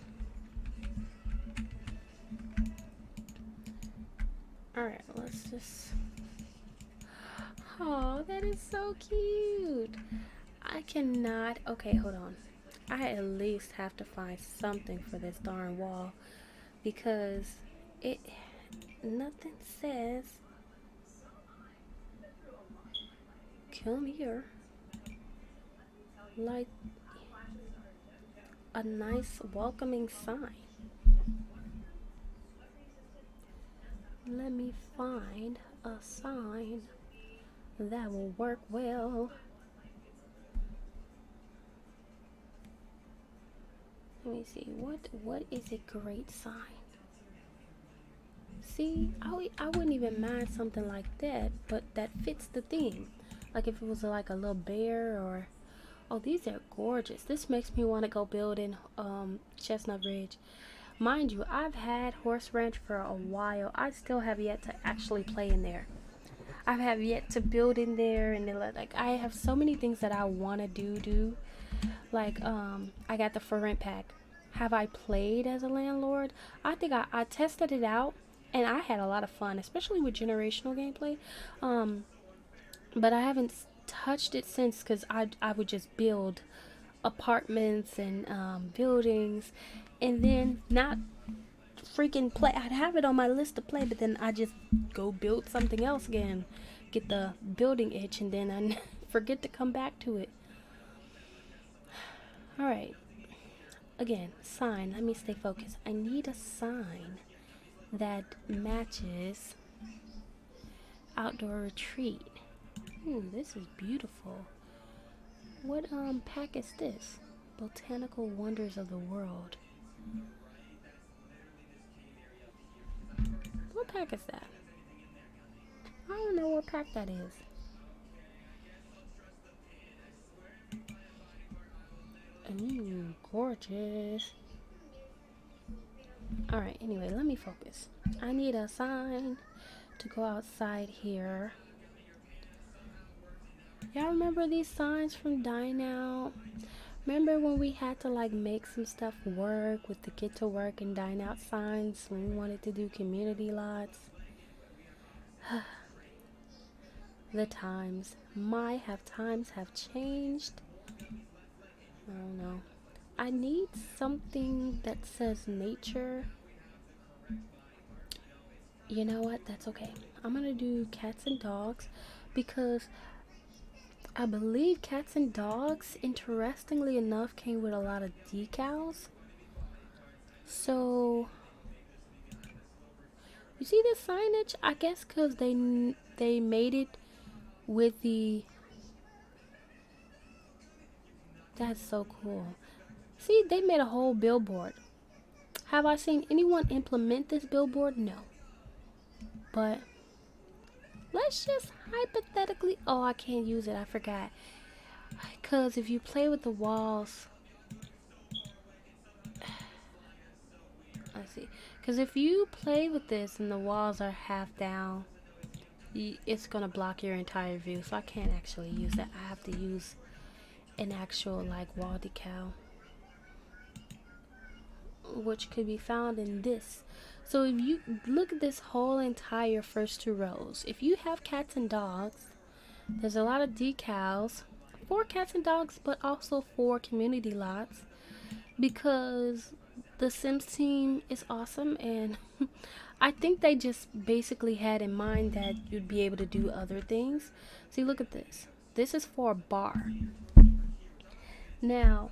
Alright, let's just... Oh, that is so cute. I cannot... Okay, hold on. I at least have to find something for this darn wall, because nothing says come here like a nice welcoming sign. Let me find a sign that will work well. Let me see, what is a great sign? See, I wouldn't even mind something like that, but that fits the theme. Like if it was like a little bear or... Oh, these are gorgeous. This makes me want to go build in Chestnut Ridge. Mind you, I've had Horse Ranch for a while. I still have yet to actually play in there. I have yet to build in there, and like I have so many things that I want to do. Like I got the for rent pack. Have I played as a landlord? I think I tested it out, and I had a lot of fun, especially with generational gameplay. But I haven't touched it since, because I would just build apartments and buildings, and then not freaking play. I'd have it on my list to play, but then I just go build something else again, get the building itch, and then I forget to come back to it. Alright, again, sign. Let me stay focused. I need a sign that matches outdoor retreat. This is beautiful. What pack is this? Botanical Wonders of the World. What pack is that? I don't know what pack that is. Ooh, gorgeous. Alright, anyway, let me focus. I need a sign to go outside here. Y'all remember these signs from Dine Out? Remember when we had to like make some stuff work with the get to work and dine out signs when we wanted to do community lots? The times. Times have changed. I don't know. I need something that says nature. You know what? That's okay. I'm gonna do cats and dogs because I believe cats and dogs, interestingly enough, came with a lot of decals. So you see this signage? I guess because they made it with the. That's so cool. See, they made a whole billboard. Have I seen anyone implement this billboard? No. But let's just hypothetically. Oh, I can't use it. I forgot. Because if you play with the walls, let's see. Because if you play with this and the walls are half down, it's gonna block your entire view. So I can't actually use that. I have to use an actual like wall decal, which could be found in this. So if you look at this whole entire first two rows, if you have cats and dogs, there's a lot of decals for cats and dogs, but also for community lots, because the Sims team is awesome, and I think they just basically had in mind that you'd be able to do other things. See, look at this. This is for a bar. Now,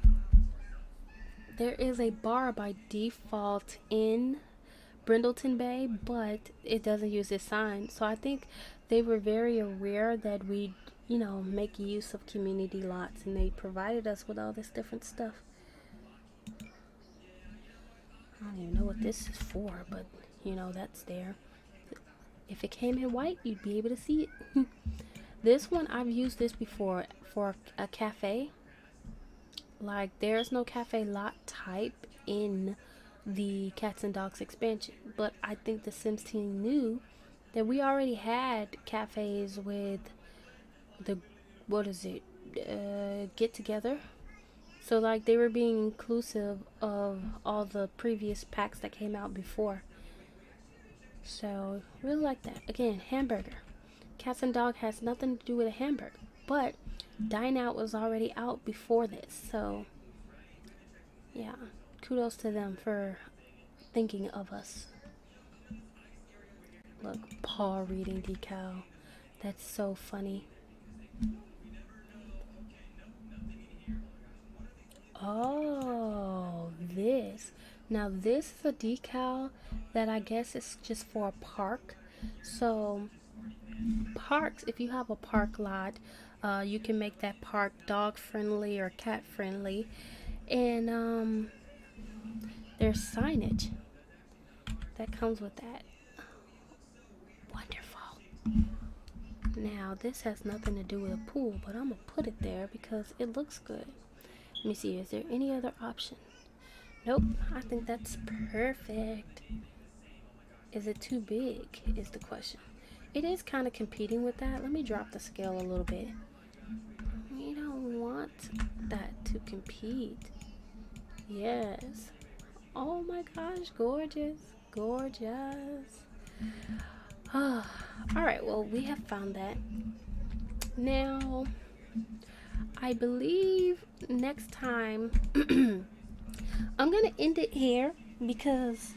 there is a bar by default in Brindleton Bay, but it doesn't use this sign. So I think they were very aware that we, make use of community lots, and they provided us with all this different stuff. I don't even know what this is for, but that's there. If it came in white, you'd be able to see it. This one, I've used this before for a cafe. Like, there's no cafe lot type in the Cats and Dogs expansion, but I think the Sims team knew that we already had cafes with the, what is it, get together. So like they were being inclusive of all the previous packs that came out before. So really like that. Again, hamburger. Cats and Dog has nothing to do with a hamburger, but Dine Out was already out before this. So yeah, kudos to them for thinking of us. Look, paw reading decal. That's so funny. Oh, this. Now this is a decal that I guess is just for a park. So parks, if you have a park lot, you can make that park dog friendly or cat friendly. And there's signage that comes with that. Wonderful. Now this has nothing to do with a pool, but I'm gonna put it there because it looks good. Let me see, is there any other option? Nope, I think that's perfect. Is it too big is the question. It is kind of competing with that. Let me drop the scale a little bit. We don't want that to compete. Yes. Oh my gosh, gorgeous. Gorgeous. Alright, well, we have found that. Now, I believe next time I'm gonna end it here because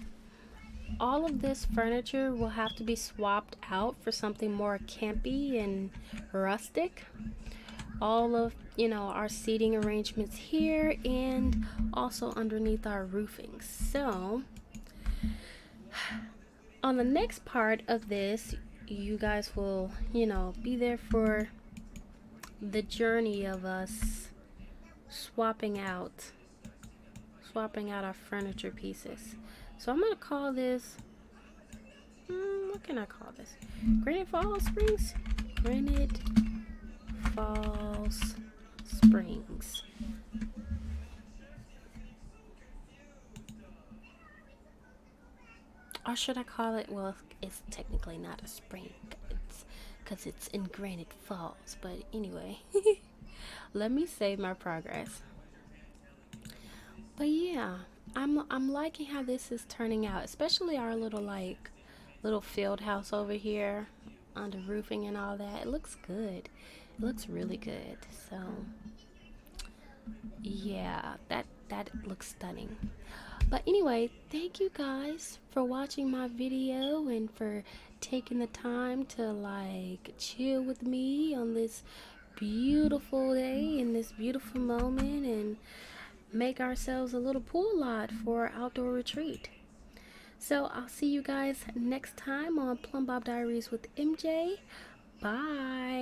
all of this furniture will have to be swapped out for something more campy and rustic. All of our seating arrangements here and also underneath our roofing. So on the next part of this, you guys will be there for the journey of us swapping out our furniture pieces. So I'm gonna call this, what can I call this? Granite Falls Springs? Granite Falls Springs. Or should I call it, well, it's technically not a spring. It's because it's in Granite Falls. But anyway, let me save my progress. But yeah, I'm liking how this is turning out, especially our little field house over here under roofing and all that. It looks good. It looks really good. So yeah, That looks stunning. But anyway, thank you guys for watching my video and for taking the time to like chill with me on this beautiful day in this beautiful moment and make ourselves a little pool lot for our outdoor retreat. So I'll see you guys next time on Plum Bob Diaries with MJ. Bye.